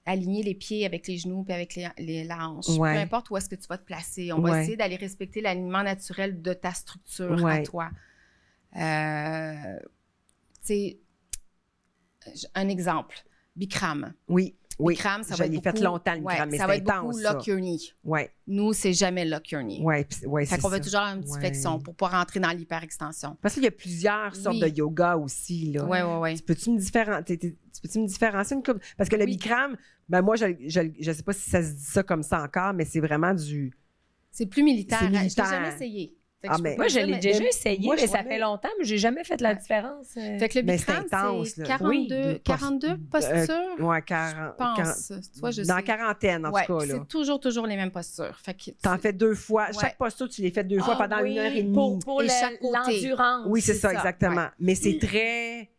aligner les pieds avec les genoux puis avec la hanche. Ouais. Peu importe où est-ce que tu vas te placer. On va essayer d'aller respecter l'alignement naturel de ta structure à toi. Tu sais, un exemple, Bikram. Oui. Bikram, ça va être beaucoup... fait longtemps, le Bikram, mais ça c'est va être intense, beaucoup ça. lock your knee. Ouais. Nous, c'est jamais lock your knee. Ouais, c'est Fait qu'on ça. veut toujours avoir une petite flexion pour pas rentrer dans l'hyperextension. Parce qu'il y a plusieurs sortes de yoga aussi, là. Oui. Peux-tu me différencier une couple? Parce que le Bikram, ben moi, je sais pas si ça se dit ça comme ça encore, mais c'est vraiment du... C'est plus militaire. C'est militaire. Je l'ai jamais essayé. Moi, je l'ai déjà essayé, mais ça fait longtemps, mais j'ai jamais fait la différence. Fait que le Bikram, c'est 42 postures. Oui, 40. Je pense. Toi, je dans la sais. quarantaine, en tout cas. C'est toujours les mêmes postures. Fait que t'en fais 2 fois. Chaque posture, tu les fais 2 fois pendant 1 heure et demie. Pour l'endurance. Oui, c'est ça, exactement. Ouais. Mais c'est très...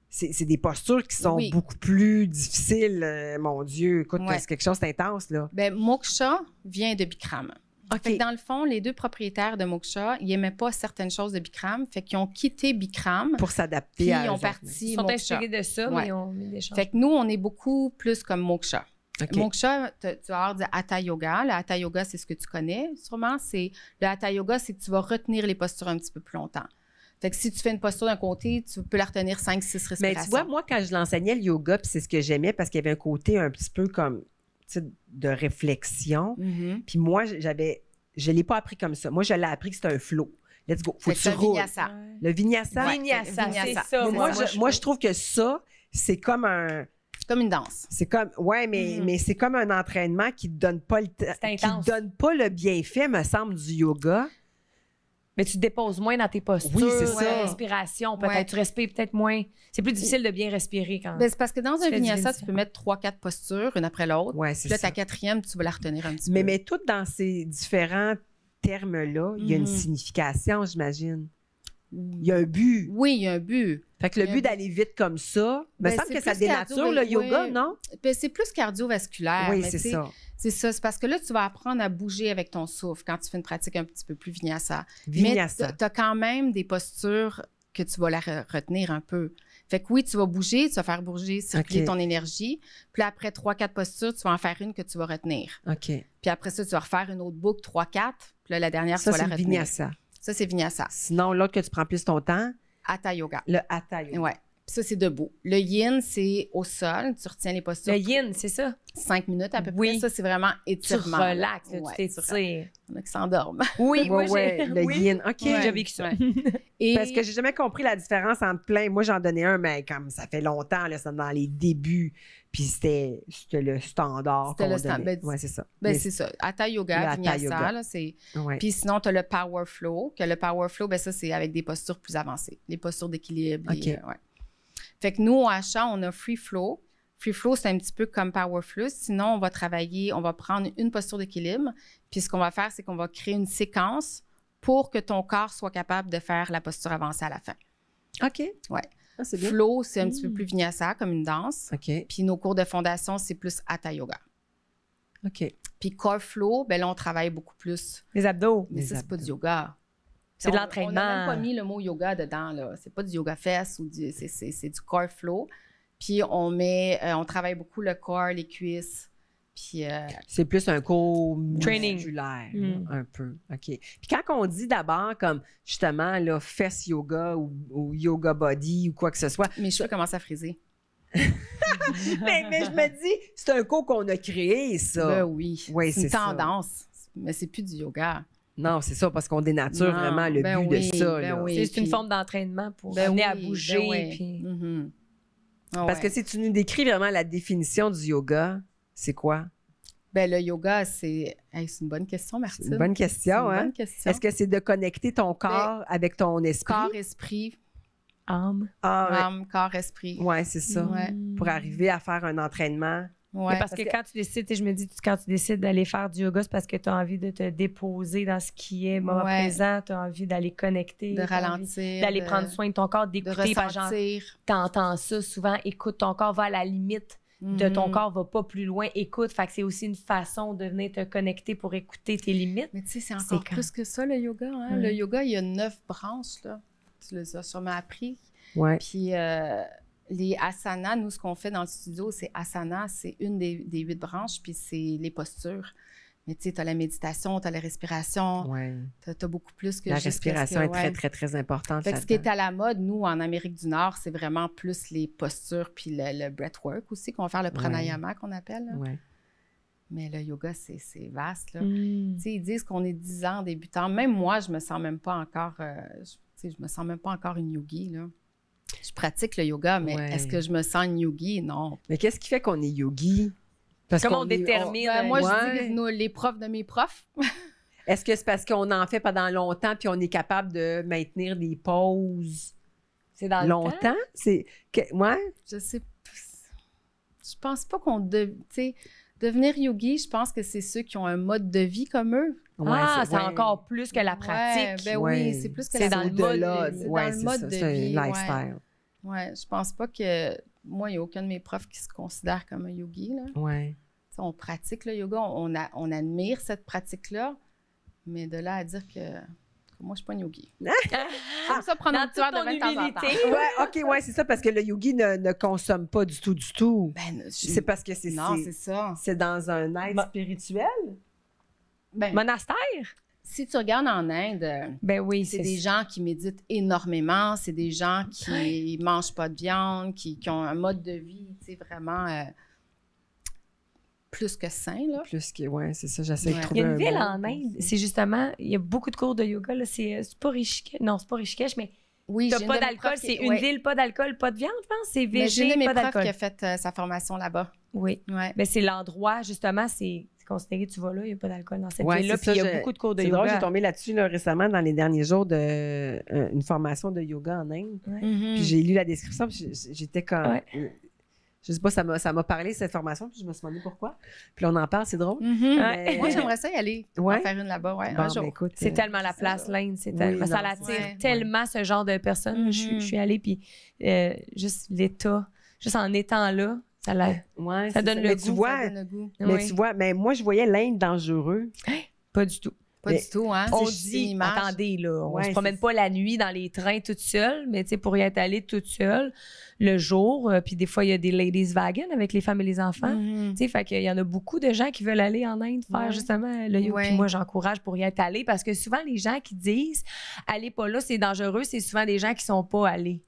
C'est des postures qui sont beaucoup plus difficiles. Mon Dieu, écoute, c'est quelque chose d'intense, là. Ben, Moksha vient de Bikram. OK. Fait que dans le fond, les 2 propriétaires de Moksha, ils n'aimaient pas certaines choses de Bikram. Fait qu'ils ont quitté Bikram. Pour s'adapter puis à ils ont eux parti Ils sont Moksha. inspirés de ça, mais ils ont mis des choses. Fait que nous, on est beaucoup plus comme Moksha. OK. Moksha, tu vas avoir du Hatha Yoga. Le Hatha Yoga, c'est ce que tu connais sûrement. Le Hatha Yoga, c'est que tu vas retenir les postures un petit peu plus longtemps. Fait que si tu fais une posture d'un côté, tu peux la retenir 5-6 respirations. Mais tu vois, moi, quand je l'enseignais, le yoga, puis c'est ce que j'aimais parce qu'il y avait un côté un petit peu comme, tu sais, de réflexion. Puis moi, je l'ai pas appris comme ça. Moi, je l'ai appris que c'était un flow. Let's go. Faut que tu roules. Vinyasa. Le vinyasa. Vinyasa, c'est ça. Moi, je trouve que ça, c'est comme un... C'est comme une danse. C'est comme... Ouais, mais c'est comme un entraînement qui te donne pas le qui te donne pas le bienfait, me semble, du yoga. Mais tu te déposes moins dans tes postures, oui, c'est ça. ta respiration, peut-être. Tu respires peut-être moins. C'est plus difficile de bien respirer quand Ben, c'est parce que dans un vinyasa, tu peux mettre 3-4 postures, une après l'autre. Ouais, c'est là, ça. ta 4e, tu vas la retenir un petit peu. Mais tout dans ces différents termes-là, il y a une signification, j'imagine. Il y a un but. Oui, il y a un but. Fait que le but d'aller vite comme ça, me semble que ça plus dénature le yoga, non? Ben, c'est plus cardiovasculaire. Oui, mais c'est ça. C'est ça. C'est parce que là, tu vas apprendre à bouger avec ton souffle quand tu fais une pratique un petit peu plus vinyasa. Vinyasa. Mais tu as quand même des postures que tu vas la retenir un peu. Fait que oui, tu vas bouger, tu vas faire bouger, circuler ton énergie. Puis là, après 3-4 postures, tu vas en faire une que tu vas retenir. OK. Puis après ça, tu vas refaire une autre boucle, 3-4. Puis là, la dernière, tu vas la retenir. Ça, c'est vinyasa. Ça, c'est vinyasa. Sinon, l'autre que tu prends plus ton temps? Hatha Yoga. Le Hatha Yoga. Ouais. Puis ça, c'est debout. Le yin, c'est au sol. Tu retiens les postures. Le yin, c'est ça. 5 minutes à peu près. Ça, c'est vraiment étirement. Tu relaxes, tu t'étires. Il y en a qui s'endorment. Oui, le yin. OK. J'ai déjà vécu ça. Parce que j'ai jamais compris la différence entre plein. Moi, j'en donnais un, mais comme ça fait longtemps, là, c'est dans les débuts. Puis c'était le standard. C'était le standard. Oui, c'est ça. Ben, c'est ça. Hatha Yoga, Vinyasa, là, c'est... Ouais. Puis sinon, tu as le Power Flow. Que le Power Flow, ben ça, c'est avec des postures plus avancées. Les postures d'équilibre. OK. Ouais. Fait que nous, au Asha, on a Free Flow. Free Flow, c'est un petit peu comme Power Flow. Sinon, on va travailler, on va prendre une posture d'équilibre. Puis ce qu'on va faire, c'est qu'on va créer une séquence pour que ton corps soit capable de faire la posture avancée à la fin. OK. Ouais. Ah, c'est bien. Flow, c'est un petit peu plus vinyasa, comme une danse. OK. Puis nos cours de fondation, c'est plus Hatha Yoga. OK. Puis Core Flow, ben là, on travaille beaucoup plus. Les abdos. Mais ça, c'est pas du yoga. C'est de l'entraînement. On n'a même pas mis le mot yoga dedans, là. C'est pas du yoga fesse ou c'est du core flow. Puis on travaille beaucoup le corps, les cuisses. Puis c'est plus un cours training musculaire, un peu. OK. Puis quand on dit d'abord comme justement là fesse yoga ou yoga body ou quoi que ce soit, mes cheveux commencent à friser. mais je me dis, c'est un cours qu'on a créé, ça. Ben oui. Oui, c'est une c'est ça. tendance. Mais c'est plus du yoga. Non, c'est ça, parce qu'on dénature Non, vraiment le ben but oui, de ça. ben là. oui. C'est une forme d'entraînement pour Ben amener oui, à bouger. ben oui. Puis... Mhm. Ah Parce ouais. que si tu nous décris vraiment la définition du yoga, c'est quoi? Ben, le yoga, c'est... Hey, c'est une bonne question, C'est Martine. une bonne C'est question, une hein? bonne question. Est-ce que c'est de connecter ton corps avec ton esprit? Corps, esprit, âme. Ah, âme, corps, esprit. ouais, c'est ça. Ouais. Pour arriver à faire un entraînement. Ouais. Mais parce que quand tu décides, je me dis, quand tu décides d'aller faire du yoga, c'est parce que tu as envie de te déposer dans ce qui est moment Ouais. présent, tu as envie d'aller connecter, de t'as envie ralentir. d'aller de- prendre soin de ton corps, De d'écouter. Par exemple, ressentir. t'entends ça souvent, écoute ton corps, va à la limite de ton Mhm. corps, va pas plus loin, écoute. Fait que c'est aussi une façon de venir te connecter pour écouter tes limites. Mais tu sais, c'est C'est encore quand- plus que ça, le yoga. Hein? Ouais. Le yoga, il y a 9 branches, là. Tu les as sûrement appris. Ouais. Puis les asanas, nous, ce qu'on fait dans le studio, c'est asana, c'est une des 8 branches, puis c'est les postures. Mais tu sais, tu as la méditation, tu as la respiration, Ouais. tu as beaucoup plus que La juste respiration est ouais. très, très, très importante. Fait que ce qui est là-dedans. à la mode, nous, en Amérique du Nord, c'est vraiment plus les postures puis le breathwork aussi, qu'on va faire le pranayama qu'on appelle. Là. Ouais. Mais le yoga, c'est vaste. Là. Mm. Tu sais, ils disent qu'on est 10 ans débutant. Même moi, je me sens même pas encore... je me sens même pas encore une yogi, là. Je pratique le yoga, mais Ouais. est-ce que je me sens une yogi? Non. Mais qu'est-ce qui fait qu'on est yogi? Parce Comment on qu'on est- détermine? Ben, moi, je Ouais. dis que les profs de mes profs. Est-ce que c'est parce qu'on en fait pendant longtemps puis on est capable de maintenir des pauses C'est dans le temps. longtemps? Ouais? Je sais pas. Je pense pas qu'on... Tu sais, devenir yogi, je pense que c'est ceux qui ont un mode de vie comme eux. Ouais, C'est ouais. encore plus que la pratique. Ouais, ben Ouais. oui, c'est plus que C'est la dans le au-delà. mode de vie. C'est Ouais, dans le c'est mode ça, de c'est un vie, lifestyle. Ouais, je pense pas que... Moi, il n'y a aucun de mes profs qui se considère comme un yogi, là. Ouais. T'sais, on pratique le yoga, on admire cette pratique-là, mais de là à dire que moi, je suis pas une yogi. J'aime ça prendre Dans un petit verre toute de vin de ton temps en temps. humilité. Ouais, OK, ouais, c'est ça, parce que le yogi ne consomme pas du tout, du tout. Ben, C'est parce que Non, c'est ça. c'est dans un être Bon. spirituel. Ben, Monastère? si tu regardes en Inde, Ben oui, c'est des gens qui méditent énormément, c'est des gens qui mangent pas de viande, qui ont un mode de vie, tu sais, vraiment plus que sain, là. Plus que, ouais, c'est ça, j'essaie de Ouais. Il y trouver a une un ville mot en pour Inde, ça. c'est justement, il y a beaucoup de cours de yoga, là, c'est pas Rishikesh, non, c'est pas Rishikesh, mais Oui, t'as j'ai une pas de mes d'alcool, profs qui- c'est une ouais. ville, pas d'alcool, pas de viande, je pense, c'est Mais j'ai une végé, de mes pas profs qui d'alcool. a fait sa formation là-bas. Oui, Ouais. mais c'est l'endroit, justement, c'est considéré, tu vas là, il n'y a pas d'alcool dans cette Ouais, ville-là, c'est puis il y ça, a beaucoup de cours de C'est drôle, j'ai yoga. tombé là-dessus là, récemment dans les derniers jours de une formation de yoga en Inde. Mhm. Puis j'ai lu la description, puis j'étais comme... Ouais. Je sais pas, ça m'a parlé, cette formation, puis je me suis demandé pourquoi. Puis là, on en parle, c'est drôle. Mhm. Mais- Moi, j'aimerais ça y aller, Ouais. en faire une là-bas, ouais, Bon, un jour. ben, écoute, C'est tellement la ça, place, là. l'Inde, c'est Oui, tellement, ça non, l'attire ouais. tellement ce genre de personnes. Mhm. Je suis allée, puis juste l'état, juste en étant là, ça l'a... Ouais, Ça c'est donne le Mais goût, tu vois, Ça donne le goût. mais Oui. tu vois, mais moi, je voyais l'Inde dangereux. Pas du tout. Pas Mais du tout, hein? On C'est une dit, image. attendez, là, on Ouais, se promène c'est- pas la nuit dans les trains toute seule, mais tu sais, pour y être allée toute seule le jour, puis des fois, il y a des ladies wagon avec les femmes et les enfants. Mhm. Tu sais, fait qu'il y en a beaucoup de gens qui veulent aller en Inde faire Ouais. justement le yoga. Ouais. Puis moi, j'encourage pour y être allé parce que souvent, les gens qui disent allez pas là, c'est dangereux, c'est souvent des gens qui sont pas allés.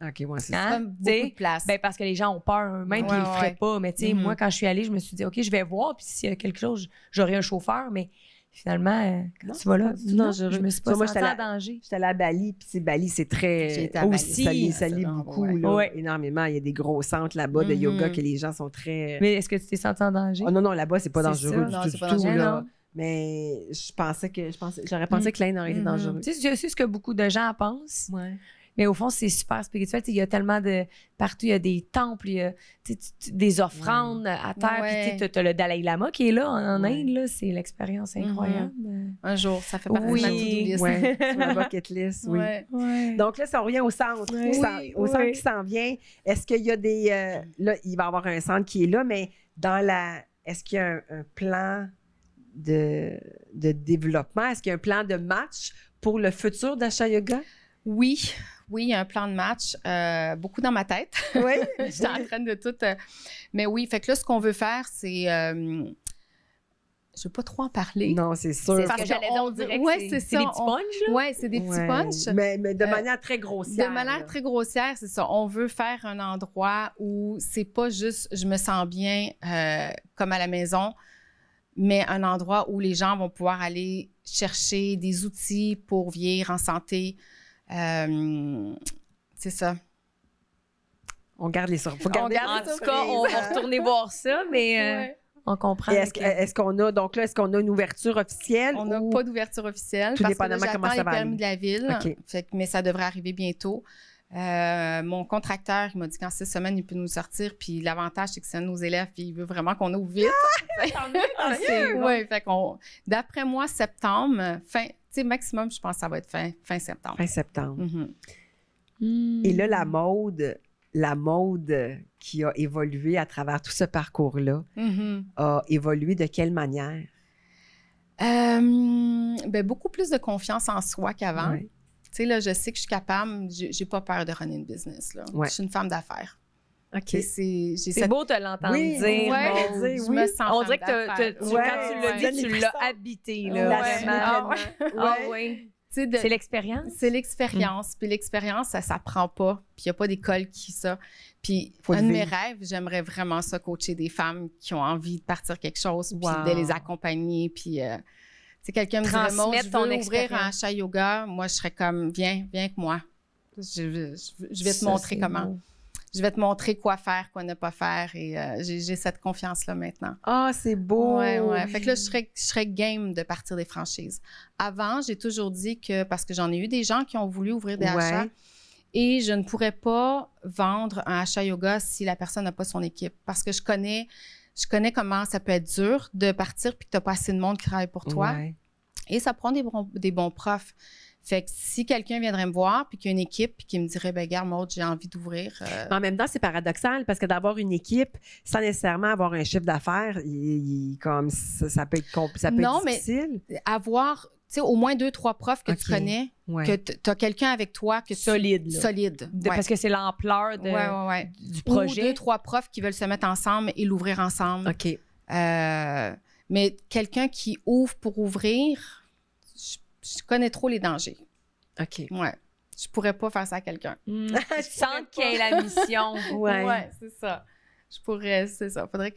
OK, ouais, c'est Hein? Comme Tu sais, beaucoup de place. ben parce que les gens ont peur eux-mêmes Ouais, puis ils le feraient ouais. pas. Mais tu sais, Mhm. moi, quand je suis allée, je me suis dit, OK, je vais voir, puis s'il y a quelque chose, j'aurai un chauffeur, mais finalement, quand Non, tu vas là, c'est pas du tout non, dangereux. je me suis Tu pas vois, moi, sentie j'étais en à danger. J'étais allée à Bali, puis c'est Bali, c'est très... J'ai été à Bali. aussi, ça lit c'est vraiment beaucoup, beau, ouais. là, Ouais. énormément. Il y a des gros centres là-bas de Mhm. yoga que les gens sont très... Mais est-ce que tu t'es sentie en danger? Oh non, non, là-bas, c'est pas C'est dangereux ça. du Non, tout, c'est du pas tout, dangereux, là. non. Mais j'aurais pensé que l'Inde aurait été Mhm. dangereux. Tu sais, c'est ce que beaucoup de gens pensent. Ouais. Mais au fond, c'est super spirituel. Tu sais, il y a tellement de... Partout, il y a des temples, il y a tu sais, des offrandes à terre. Ouais. Puis tu as le Dalai Lama qui est là en Ouais. Inde. Là, c'est l'expérience incroyable. Un jour, ça fait partie de ma to-do list. Ouais, sur la bucket list, oui. Ouais. Ouais. Donc là, si on revient au centre, Oui, au centre oui. qui s'en vient, est-ce qu'il y a des... là, il va y avoir un centre qui est là, mais est-ce qu'il y a un plan de développement? Est-ce qu'il y a un plan de match pour le futur d'Asha Yoga? Oui, il y a un plan de match, beaucoup dans ma tête. Oui. J'étais en train de tout... mais oui, fait que là, ce qu'on veut faire, c'est... je veux pas trop en parler. Non, c'est sûr. C'est ce que j'allais dire, on dirait que c'est ça. des petits punchs, là? Oui, c'est des petits punchs. Mais de manière très grossière. De manière très grossière, c'est ça. On veut faire un endroit où c'est pas juste je me sens bien comme à la maison, mais un endroit où les gens vont pouvoir aller chercher des outils pour vieillir en santé. C'est ça. On garde les sorties. En tout cas, on va retourner voir ça, mais on comprend. Et est-ce qu'on a, donc là, est-ce qu'on a une ouverture officielle? On n'a pas d'ouverture officielle. Tout parce que là, dépendamment comment j'attends ça va les permis aller. de la ville. OK. Fait que, mais ça devrait arriver bientôt. Mon contracteur, il m'a dit qu'en 6 semaines, il peut nous sortir. Puis l'avantage, c'est que c'est un de nos élèves, puis il veut vraiment qu'on ouvre vite. Oui, fait qu'on, d'après moi, septembre, maximum, je pense que ça va être fin septembre. Fin septembre. Mm-hmm. Et là, la mode qui a évolué à travers tout ce parcours-là a évolué de quelle manière? Beaucoup plus de confiance en soi qu'avant. Ouais. Tu sais, là, je sais que je suis capable, j'ai pas peur de runner une business, là. Ouais. Je suis une femme d'affaires. OK. C'est beau de l'entendre Oui, dire. ouais, Maud. je me sens On femme dirait que d'affaires. quand tu l'as dit, tu l'as habité, là. Vraiment. Ah oui. C'est l'expérience? C'est l'expérience. Puis l'expérience, ça s'apprend pas. Puis il n'y a pas d'école qui ça. Puis Faut un de le mes vivre. rêves, j'aimerais vraiment ça, coacher des femmes qui ont envie de partir quelque chose, puis Wow. de les accompagner. Puis, quelqu'un me dirait, Maud, je Transmettre ton veux ouvrir un expérience. Asha Yoga. Moi, je serais comme, viens avec moi. Je vais te montrer comment. Beau. Je vais te montrer quoi faire, quoi ne pas faire. Et j'ai cette confiance-là maintenant. Ah, c'est beau! Ouais. Fait que là, je serais game de partir des franchises. Avant, j'ai toujours dit que, parce que j'en ai eu des gens qui ont voulu ouvrir des achats, et je ne pourrais pas vendre un Asha Yoga si la personne n'a pas son équipe. Parce que je connais comment ça peut être dur de partir puis que tu n'as pas assez de monde qui travaille pour toi. Ouais. Et ça prend des bons profs. Fait que si quelqu'un viendrait me voir puis qu'il y a une équipe puis qui me dirait, regarde, Maud, j'ai envie d'ouvrir. Mais en même temps, c'est paradoxal parce que d'avoir une équipe sans nécessairement avoir un chiffre d'affaires, comme ça peut être difficile. Avoir, tu sais, au moins 2-3 profs que OK. tu connais, Ouais. que tu as quelqu'un avec toi que Solide, là. Solide. Ouais. Parce que c'est l'ampleur Ouais. du Ou projet. 2-3 profs qui veulent se mettre ensemble et l'ouvrir ensemble. OK. Mais quelqu'un qui ouvre pour ouvrir, je connais trop les dangers. OK. Ouais. Je pourrais pas faire ça à quelqu'un. Tu sens qu'il y a la mission. Ouais. C'est ça. C'est ça. Faudrait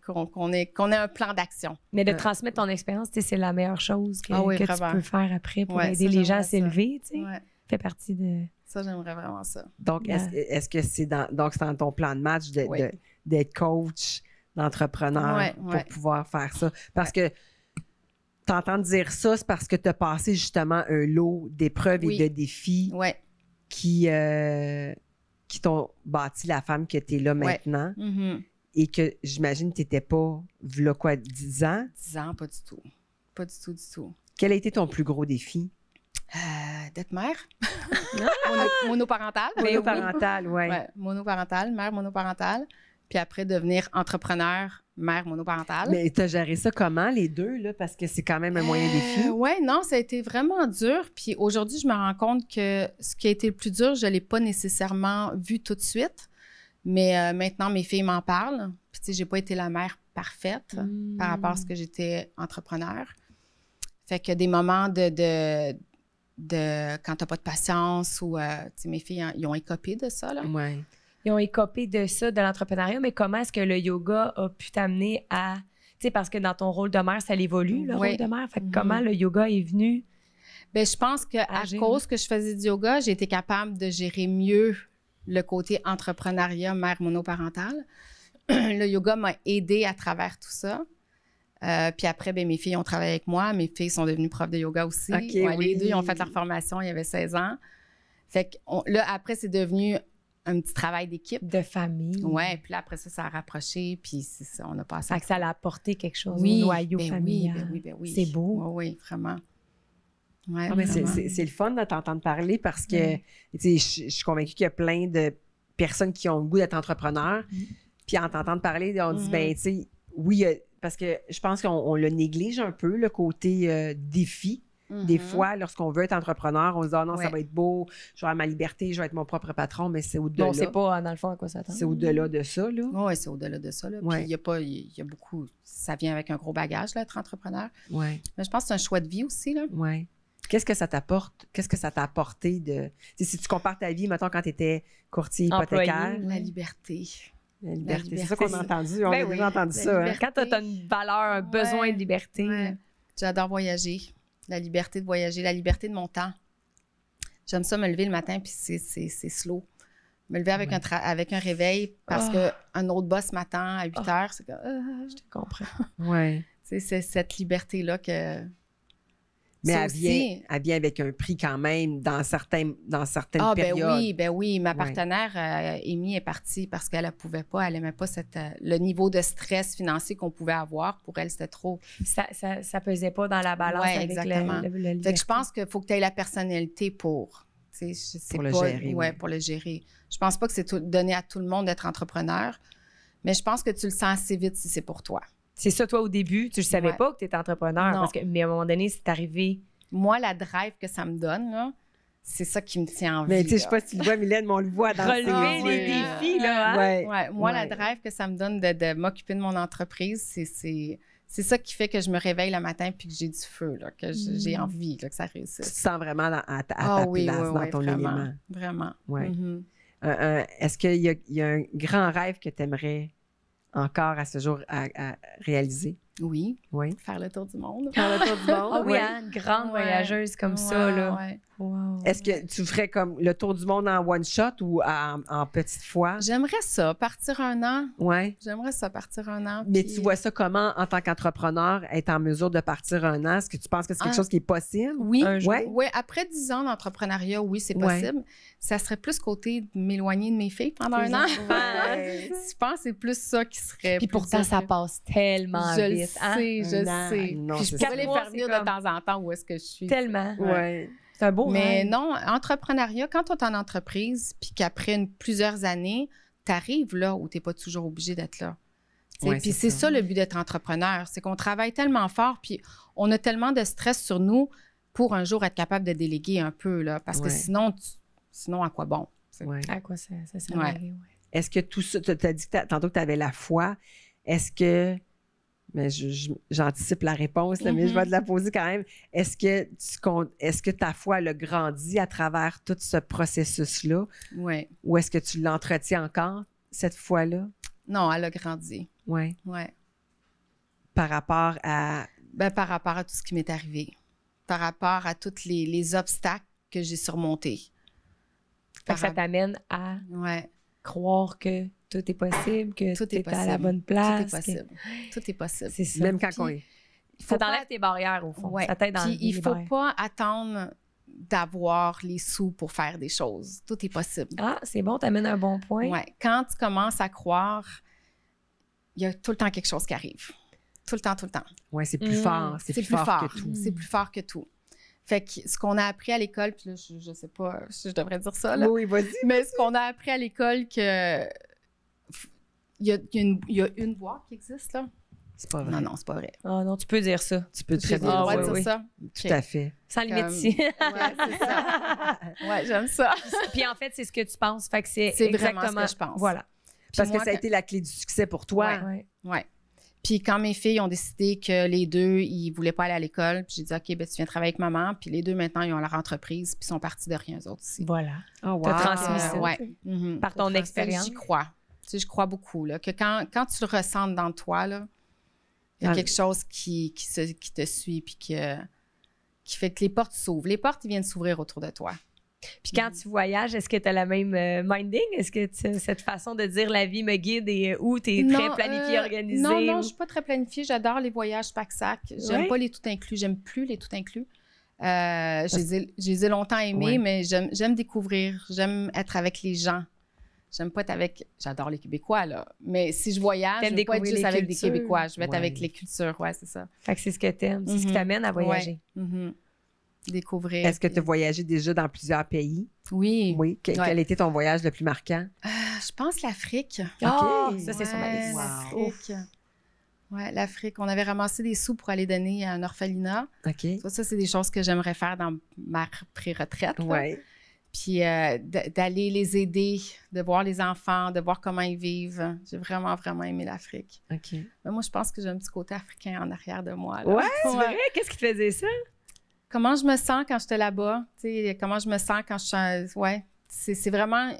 qu'on ait un plan d'action. Mais de transmettre ton expérience, tu sais, c'est la meilleure chose que, Ah oui, que tu vraiment. peux faire après pour Ouais, aider ça, les gens à j'aimerais ça. s'élever. Tu sais. Ouais. Fait partie de... Ça, j'aimerais vraiment ça. Donc, est-ce que c'est dans ton plan de match Oui. d'être coach, d'entrepreneur Ouais. pour pouvoir faire ça? Parce que t'entends dire ça, c'est parce que tu as passé justement un lot d'épreuves Oui. et de défis Ouais. qui t'ont bâti la femme que tu es là maintenant Mm-hmm. et que j'imagine que tu n'étais pas, v'là quoi, 10 ans. 10 ans, pas du tout. Pas du tout. Quel a été ton plus gros défi? D'être mère. Monoparentale. Monoparentale, oui. Ouais, monoparentale, mère monoparentale. Puis après, devenir entrepreneur, mère monoparentale. Mais tu as géré ça comment, les deux, là? Parce que c'est quand même un moyen défi. Oui, non, ça a été vraiment dur. Puis aujourd'hui, je me rends compte que ce qui a été le plus dur, je ne l'ai pas nécessairement vu tout de suite. Mais maintenant, mes filles m'en parlent. Puis tu sais, j'ai pas été la mère parfaite par rapport à ce que j'étais entrepreneur. Fait que des moments de quand t'as pas de patience ou, tu sais, mes filles, ils ont écopé de ça, là. Ouais. Ils ont écopé de ça, de l'entrepreneuriat, mais comment est-ce que le yoga a pu t'amener à... Tu sais, parce que dans ton rôle de mère, ça évolue, le Oui. rôle de mère. Fait que comment le yoga est venu? Bien, je pense qu'à Agir. cause que je faisais du yoga, j'ai été capable de gérer mieux le côté entrepreneuriat, mère monoparentale. Le yoga m'a aidée à travers tout ça. Puis après, ben, mes filles ont travaillé avec moi. Mes filles sont devenues profs de yoga aussi. OK, Ouais, oui. Les deux, ils ont fait leur formation, il y avait 16 ans. Fait que là, après, c'est devenu un petit travail d'équipe. De famille. Ouais, puis là, après ça, ça a rapproché, puis c'est ça, on a passé. Fait que ça l'a apporté quelque chose Oui, au noyau ben familial. oui. C'est beau. Oui, vraiment. Ouais, Ah, mais vraiment. c'est le fun de t'entendre parler parce que tu sais, je suis convaincue qu'il y a plein de personnes qui ont le goût d'être entrepreneurs. Puis en t'entendant parler, on dit, ben, tu sais, oui, parce que je pense qu'on le néglige un peu, le côté défi. Des fois, lorsqu'on veut être entrepreneur, on se dit « Ah non, ça Ouais. va être beau, je vais avoir ma liberté, je vais être mon propre patron », mais c'est au-delà. On sait pas, dans le fond, à quoi s'attendre. C'est au-delà de ça, là. Oui, c'est au-delà de ça. Là. Ouais. Puis il y a beaucoup, ça vient avec un gros bagage, là, être entrepreneur. Oui, Mais je pense que c'est un choix de vie aussi. Là. oui. Qu'est-ce que ça t'apporte? Qu'est-ce que ça t'a apporté de... Tu sais, si tu compares ta vie, mettons, quand tu étais courtier Employé. hypothécaire. La liberté. La liberté. La C'est ça qu'on a liberté. entendu. On Ben a oui, déjà entendu la ça. Hein? liberté. Quand t'as une valeur, un besoin de liberté. Ouais. J'adore voyager. La liberté de voyager, la liberté de mon temps. J'aime ça me lever le matin, puis c'est slow. Me lever avec, avec un réveil parce qu'un autre boss m'attend à 8 heures. C'est comme... Je te comprends. Oui. C'est cette liberté-là que... Mais c'est elle vient avec un prix quand même dans certaines Ah, périodes. ben oui. Ma Ouais. partenaire, Amy, est partie parce qu'elle ne pouvait pas, elle n'aimait pas le niveau de stress financier qu'on pouvait avoir. Pour elle, c'était trop. Ça pesait pas dans la balance Ouais, avec exactement. la Fait liberté. que je pense qu'il faut que tu aies la personnalité pour. Pour le gérer, Ouais, oui. pour le gérer. Je pense pas que c'est donné à tout le monde d'être entrepreneur, mais je pense que tu le sens assez vite si c'est pour toi. C'est ça, toi, au début, tu ne savais Ouais. pas que tu étais entrepreneur. Non. Mais à un moment donné, c'est arrivé. Moi, la drive que ça me donne, là, c'est ça qui me tient en vie. Mais tu sais, je sais là. pas si tu le vois, Mylène, mais on le voit dans Relever Ah, les ouais. défis, là. Hein? Ouais. Ouais, moi, Ouais. la drive que ça me donne de m'occuper de mon entreprise, c'est ça qui fait que je me réveille le matin puis que j'ai du feu, là, que j'ai envie là, que ça Tu te réussisse. sens vraiment à ta Ah oui, place, oui, dans oui, ton vraiment, élément. vraiment. Ouais. Mhm. Est-ce qu'il y a un grand rêve que tu aimerais encore à ce jour à réaliser? Oui, Oui. faire le tour du monde. Faire le tour du monde? Ah oui, Ouais. hein, une grande Ouais. voyageuse comme ça, Ouais, là. ouais. Wow. Est-ce que tu ferais comme le tour du monde en one shot ou en petite fois? J'aimerais ça, partir un an. Oui. J'aimerais ça, partir un an. Mais puis- tu vois ça comment, en tant qu'entrepreneur, être en mesure de partir un an? Est-ce que tu penses que c'est quelque Ah. chose qui est possible? Oui, Un jour. Ouais. ouais, après 10 ans d'entrepreneuriat, oui, c'est Ouais. possible. Ça serait plus côté de m'éloigner de mes filles pendant un an. Ouais. Je pense que c'est plus ça qui serait. Puis plus pourtant, dur ça que- passe tellement Je le vite. Hein? sais, je Un le an. sais. Non, Puis c'est je ça. pourrais les 4 mois, faire venir c'est de comme- temps en temps où est-ce que je suis. Tellement. Ouais. C'est un beau Mais rêve. non, entrepreneuriat, quand tu es en entreprise, puis qu'après plusieurs années, tu arrives là où tu n'es pas toujours obligé d'être là. Tu sais, Ouais, puis c'est c'est ça. ça le but d'être entrepreneur, c'est qu'on travaille tellement fort, puis on a tellement de stress sur nous pour un jour être capable de déléguer un peu, là, parce que Ouais. sinon, à quoi bon? Ouais. À quoi ça sert Ouais. à rien, ouais. Est-ce que tout ça, tu as dit tantôt que tu avais la foi. Est-ce que, mais j'anticipe la réponse, là, mais je vais te la poser quand même. Est-ce que ta foi elle a grandi à travers tout ce processus-là Oui. ou est-ce que tu l'entretiens encore, cette foi-là? Non, elle a grandi. Oui. Ouais. Par rapport à. Ben, par rapport à tout ce qui m'est arrivé, par rapport à tous les obstacles que j'ai surmontés. Fait que ça t'amène à Ouais, croire que tout est possible, que tout tu est es possible. à la bonne Tout place. est possible. Tout est possible. C'est ça. Même quand Puis- on est. Il Ça pas- t'enlève tes barrières, au fond. Ouais. Ça t'aide dans Puis il les faut barrières. pas attendre d'avoir les sous pour faire des choses. Tout est possible. Ah, c'est bon, t'amènes un bon point. Ouais. Quand tu commences à croire, il y a tout le temps quelque chose qui arrive. Tout le temps, tout le temps. Oui, c'est plus fort. C'est plus fort que tout. C'est plus fort que tout. Fait que ce qu'on a appris à l'école, puis là, je sais pas si je devrais dire ça, là, Oui, vas-y. mais ce qu'on a appris à l'école, que il y a une boîte qui existe, là. C'est pas vrai. Non, non, c'est pas vrai. Ah non, tu peux dire ça. Tu peux très J'ai le bien droit dire. de oui, dire oui. ça? Tout à fait. Sans limite Comme- ici. Ouais, c'est ça. Ouais, j'aime ça. Puis en fait, c'est ce que tu penses. Fait que c'est C'est vraiment exactement ce que je pense. Voilà. Puis Parce que moi, ça a été la clé du succès pour toi. Ouais. Ouais. Puis quand mes filles ont décidé que les deux, ils voulaient pas aller à l'école, puis j'ai dit, OK, ben tu viens travailler avec maman. Puis les deux, maintenant, ils ont leur entreprise, puis ils sont partis de rien, eux autres aussi. Voilà. Oh, T'as transmis ça. Ouais. Mhm. Par ton Fait que expérience. J'y crois. Tu sais, je crois beaucoup, là, que quand tu le ressens dans toi, là, il y a Dans- quelque chose qui te suit, puis qui fait que les portes s'ouvrent. Les portes, ils viennent s'ouvrir autour de toi. Puis quand tu voyages, est-ce que tu as la même minding? Est-ce que tu as cette façon de dire la vie me guide et où tu es très planifié, organisé? Non, ou- je suis pas très planifiée. J'adore les voyages pack-sac. J'aime Ouais. pas les tout inclus. J'aime plus les tout inclus. Je les ai longtemps aimés, Ouais. mais j'aime découvrir. J'aime être avec les gens. J'aime pas être avec... J'adore les Québécois, là. Mais si je voyage, T'aimes je vais pas être découvrir juste les avec des cultures. Québécois. Je vais être Ouais. avec les cultures. Ouais, c'est ça. Fait que c'est ce que t'aimes, c'est ce qui Mhm. t'amène à voyager. Ouais. Mhm. Découvrir. Est-ce que tu as voyagé déjà dans plusieurs pays? Oui. Oui. Quel Ouais. a été ton voyage le plus marquant? Je pense l'Afrique. Ah, OK. ça, c'est sur ma Ouais, liste. Wow. l'Afrique. Ouais, l'Afrique. On avait ramassé des sous pour aller donner à un orphelinat. OK. Ça, c'est des choses que j'aimerais faire dans ma pré-retraite. là. Ouais. Puis d'aller les aider, de voir les enfants, de voir comment ils vivent. J'ai vraiment, vraiment aimé l'Afrique. OK. Mais moi, je pense que j'ai un petit côté africain en arrière de moi. Là. Ouais, C'est vrai? Qu'est-ce qui te faisait ça? Comment je me sens quand j'étais là-bas? Tu sais, comment je me sens quand je suis... Ouais, c'est vraiment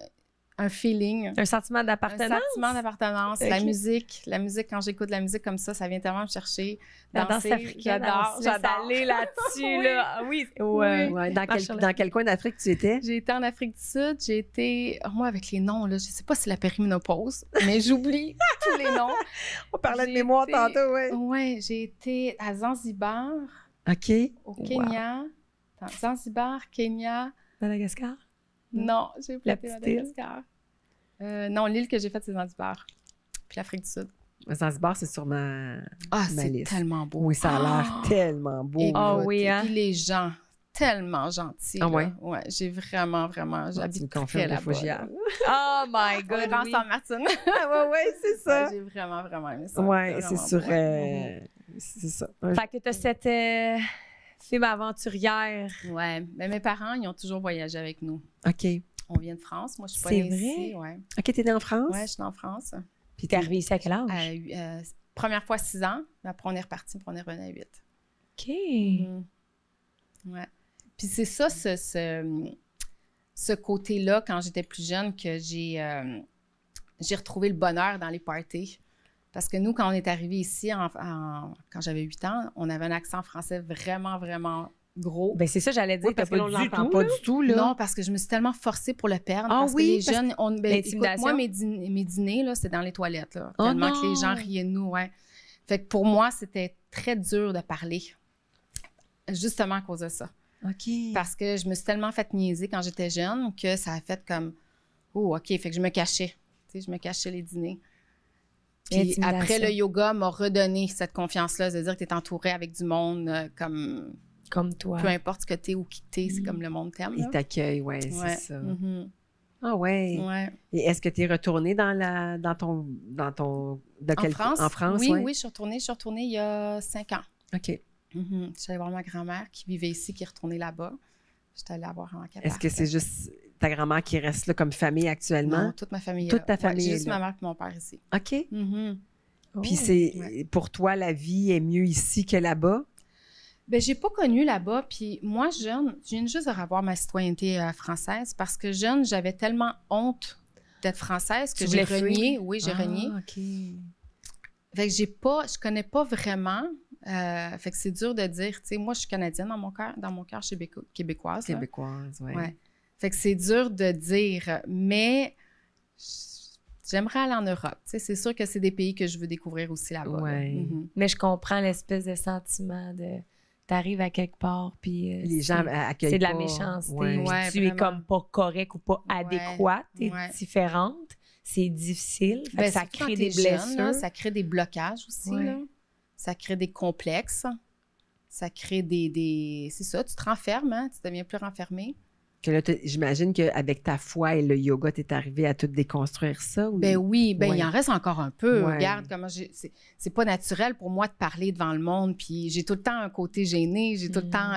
un feeling. Un sentiment Un d'appartenance? sentiment d'appartenance. Ok. La musique, quand j'écoute de la musique comme ça vient tellement me chercher. La danse Danser, africaine, j'adore, j'adore. aller là-dessus, Oui. là. Oui. Oui. Ouais. Marche sur le- Dans quel coin d'Afrique tu étais? J'ai été en Afrique du Sud, j'ai été... Moi, avec les noms, là, je sais pas si c'est la périménopause, mais j'oublie tous les noms. On parlait de J'ai mémoire été- tantôt, ouais. Ouais, j'ai été à Zanzibar, OK. au Wow. Kenya. Attends, Zanzibar, Kenya. Madagascar? Non, j'ai pas La été à petite île? Madagascar. Non, l'île que j'ai faite, c'est Zanzibar. Puis l'Afrique du Sud. Zanzibar, c'est sur ma C'est liste. tellement beau. Oui, ça a l'air Ah! tellement beau. Écoute, Ah oui, hein? Et puis les gens, tellement gentils. Ah là. ouais? Ouais, j'ai vraiment, Tu j'habite me très confirmes là-bas. réfugiable. Oh my On est God, dans oui. Saint-Martin. Ah ouais, c'est ça. Ouais, j'ai vraiment, vraiment aimé ça. Ouais, C'était c'est vraiment sur... beau. Ouais. C'est ça. Fait que t'as cette fibre aventurière. Ouais, mais mes parents, ils ont toujours voyagé avec nous. OK. On vient de France. Moi, je suis pas C'est née vrai? ici. Ouais. OK, t'es née en France? Ouais, je suis née en France. Puis t'es arrivée ici à quel âge? Première fois 6 ans, mais après on est reparti, puis on est revenu à 8. OK. Mhm. Ouais. Puis c'est ça, ce côté-là, quand j'étais plus jeune, que j'ai retrouvé le bonheur dans les parties. Parce que nous, quand on est arrivé ici, quand j'avais 8 ans, on avait un accent français vraiment, vraiment gros. Ben c'est ça, j'allais dire. Oui, parce t'as que là, on pas du l'entend tout, pas là. du tout, là. Non, parce que je me suis tellement forcée pour le perdre. Ah parce oui, que les parce jeunes, écoute, L'intimidation. moi, mes dîners, là, c'était dans les toilettes. Là, Oh tellement non! que les gens riaient de nous. Ouais. Fait que pour moi, c'était très dur de parler. Justement à cause de ça. OK. Parce que je me suis tellement fait niaiser quand j'étais jeune que ça a fait comme oh, OK, fait que je me cachais. Tu sais, je me cachais les dîners. Puis Intimidation. après, le yoga m'a redonné cette confiance-là, de dire que tu es entouré avec du monde Comme toi. peu importe ce que tu es ou qui tu es, c'est comme le monde t'aime. Ils là. t'accueillent, ouais, Ouais. c'est ça. Mhm. Ah ouais. Ouais. Et est-ce que tu es retournée dans ton En France? En France, oui, ouais? oui, je suis retournée il y a 5 ans. OK. Mhm. Je suis allée voir ma grand-mère qui vivait ici, qui est retournée là-bas. J'étais allée la voir en Cap. Est-ce que c'est juste ta grand-mère qui reste là comme famille actuellement? Non, toute ma famille. Toute là. ta famille Ouais, est juste là. ma mère et mon père ici. OK. Mhm. Oh. Puis c'est Ouais. pour toi, la vie est mieux ici que là-bas? Ben, j'ai pas connu là-bas. Puis moi, jeune, je viens juste de revoir ma citoyenneté française parce que jeune, j'avais tellement honte d'être française que Tu j'ai voulais renié. Oui, j'ai renié. OK. Fait que je connais pas vraiment. Fait que c'est dur de dire, tu sais, moi, je suis canadienne dans mon cœur, je suis québécoise. là. Québécoise, oui. Ouais. Fait que c'est dur de dire, mais j'aimerais aller en Europe. Tu sais, c'est sûr que c'est des pays que je veux découvrir aussi là-bas. là. Ouais. Mhm. Mais je comprends l'espèce de sentiment de t'arrives à quelque part puis Les gens accueillent c'est de la pas. méchanceté. Ouais. Ouais, Tu es vraiment. comme pas correct ou pas Ouais, adéquate, t'es ouais. différente, c'est difficile. Fait Ben, que ça surtout crée quand des t'es jeune, blessures. là, ça crée des blocages aussi. Ouais. Là. Ça crée des complexes. Ça crée des... C'est ça, tu te renfermes, hein? Tu deviens plus renfermé. Que là, j'imagine qu'avec ta foi et le yoga, tu es arrivé à tout déconstruire ça? Ou... Ben oui, ben Ouais. il en reste encore un peu. Ouais. Regarde comment c'est pas naturel pour moi de parler devant le monde, puis j'ai tout le temps un côté gêné, j'ai tout le temps...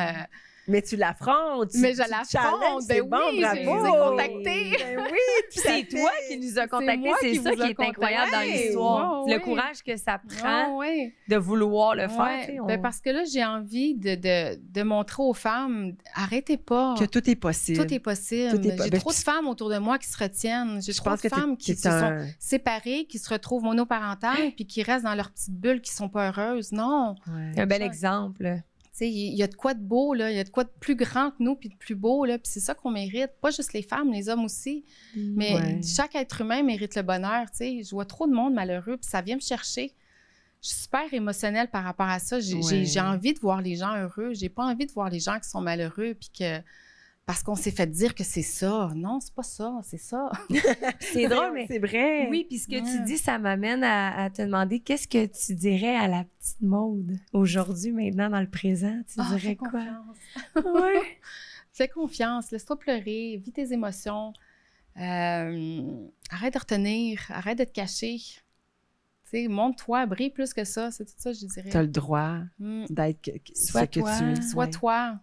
Mais tu l'affrontes. Mais je tu l'affronte, challenges, ben c'est oui, bon, je bravo. les ai contactés. Ben oui, Puis c'est toi qui nous a contactés, moi c'est qui ça vous qui a est contactés. incroyable dans Ouais, l'histoire. ouais, Le ouais. courage que ça Ah prend ouais. de vouloir le Ouais. faire. tu sais, Ben parce que là, j'ai envie de montrer aux femmes, arrêtez pas. que tout est possible. Tout est possible. Tout est po- J'ai ben, trop de femmes autour de moi qui se retiennent. J'ai Je trop pense de que femmes qui t'es se sont un... séparées, qui se retrouvent monoparentales, puis qui restent dans leur petite bulle, qui sont pas heureuses. Non. Ouais. un bel Ça. exemple. Tu sais, il y a de quoi de beau, là. Il y a de quoi de plus grand que nous, puis de plus beau, là. Puis c'est ça qu'on mérite. Pas juste les femmes, les hommes aussi. Mais Ouais. chaque être humain mérite le bonheur, tu sais. Je vois trop de monde malheureux, puis ça vient me chercher. Je suis super émotionnelle par rapport à ça. J'ai envie de voir les gens heureux. J'ai pas envie de voir les gens qui sont malheureux, puis que... Parce qu'on s'est fait dire que c'est ça. Non, c'est pas ça, c'est ça. C'est drôle, mais C'est vrai. oui, puis ce que tu Ouais. dis, ça m'amène à te demander qu'est-ce que tu dirais à la petite Maude aujourd'hui, maintenant, dans le présent? Tu Ah, dirais fais quoi? confiance. Ouais. Fais confiance, laisse-toi pleurer, vis tes émotions. Arrête de retenir, arrête de te cacher. Tu Tu sais, montre-toi, brille plus que ça. C'est tout ça, je dirais. Tu as le droit d'être Sois ce que toi. tu es. Sois Ouais. toi.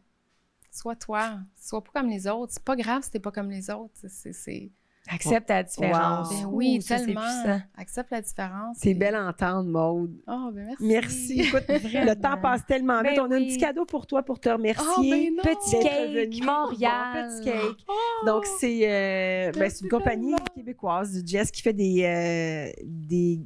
Sois toi. Sois pas comme les autres. C'est pas grave si t'es pas comme les autres. C'est... Accepte ta différence. Wow. Ben oui, Ça, c'est tellement. puissant. Accepte la différence. C'est et- belle à entendre, Maude. Oh, ben merci. Merci. Écoute, le temps passe tellement vite. Ben On a un oui. petit cadeau pour toi pour te remercier. Oh, ben non. Petit d'être cake, revenu. Montréal. Bon, petit cake. Oh, Donc, c'est merci une compagnie tellement. québécoise du Jess qui fait des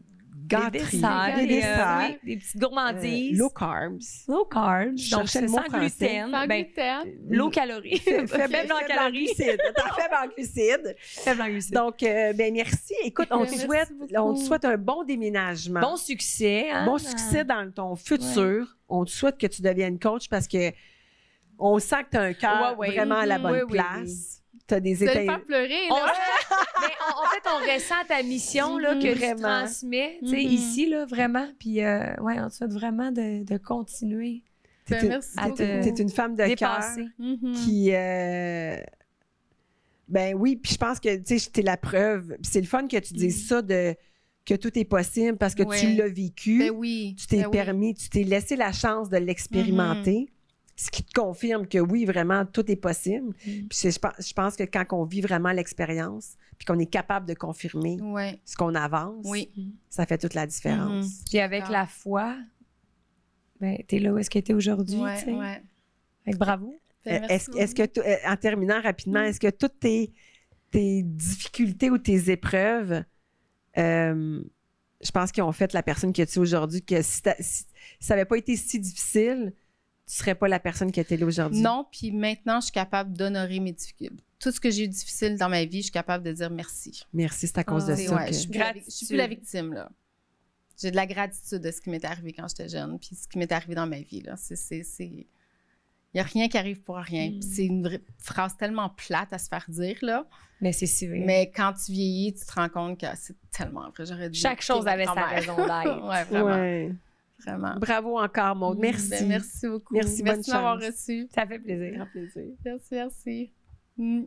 gâteries, desserts, des desserts, oui, des petites gourmandises. low carbs. Low carbs. Je Donc, cherchais c'est le mot sans français. gluten. Sans Ben, gluten. low calories. Faible en calories. glucides. T'as faible en glucides. Faible en glucides. Donc, ben merci. Écoute, on te Merci souhaite, beaucoup. on te souhaite un bon déménagement. Bon succès. Hein? Bon succès dans ton futur. On te souhaite que tu deviennes coach parce que on sent que tu as un cœur Ouais, ouais. vraiment à la bonne Oui, oui, place. Tu as des Tu vas le états. faire pleurer, On là. Mais en fait, on ressent ta mission là, que tu Vraiment. transmets tu sais, Mhm. ici, là, vraiment. Puis, ouais, on te souhaite vraiment de continuer Ben, T'es merci à beaucoup. te- T'es une femme de cœur dépasser. Mhm. qui. Ben oui, puis je pense que tu sais, t'es la preuve. Puis c'est le fun que tu dises ça de que tout est possible parce que tu Ouais. l'as vécu. Ben oui. Tu t'es Ben oui. permis, tu t'es laissé la chance de l'expérimenter. Ce qui te confirme que oui, vraiment, tout est possible. Puis je pense que quand on vit vraiment l'expérience, puis qu'on est capable de confirmer Ouais. ce qu'on avance, Oui. ça fait toute la différence. Puis avec D'accord. la foi, ben, t'es là où est-ce que t'es aujourd'hui. Ouais, tu sais. ouais. Fait que bravo. Ben, merci Est-ce que, en terminant rapidement, est-ce que toutes tes difficultés ou tes épreuves, je pense qu'ils ont fait la personne que tu es aujourd'hui, que si ça n'avait pas été si difficile, tu serais pas la personne que tu es là aujourd'hui. Non, puis maintenant, je suis capable d'honorer mes difficultés. Tout ce que j'ai eu difficile dans ma vie, je suis capable de dire merci. Merci, c'est à cause de Ah, C'est- ça. ouais, que- je suis plus la victime, là. J'ai de la gratitude de ce qui m'est arrivé quand j'étais jeune, puis ce qui m'est arrivé dans ma vie, là. Il n'y a rien qui arrive pour rien. Puis c'est une phrase tellement plate à se faire dire, là. Mais c'est si vrai. Mais quand tu vieillis, tu te rends compte que c'est tellement vrai. J'aurais dû Chaque chose écouter avait ma sa grand-mère. raison d'être. Ouais, vraiment. Ouais. Vraiment. Bravo encore, Maude. Merci. Ben, merci beaucoup. Merci, bonne de m'avoir chance. reçu. Ça fait plaisir. Merci. Mm.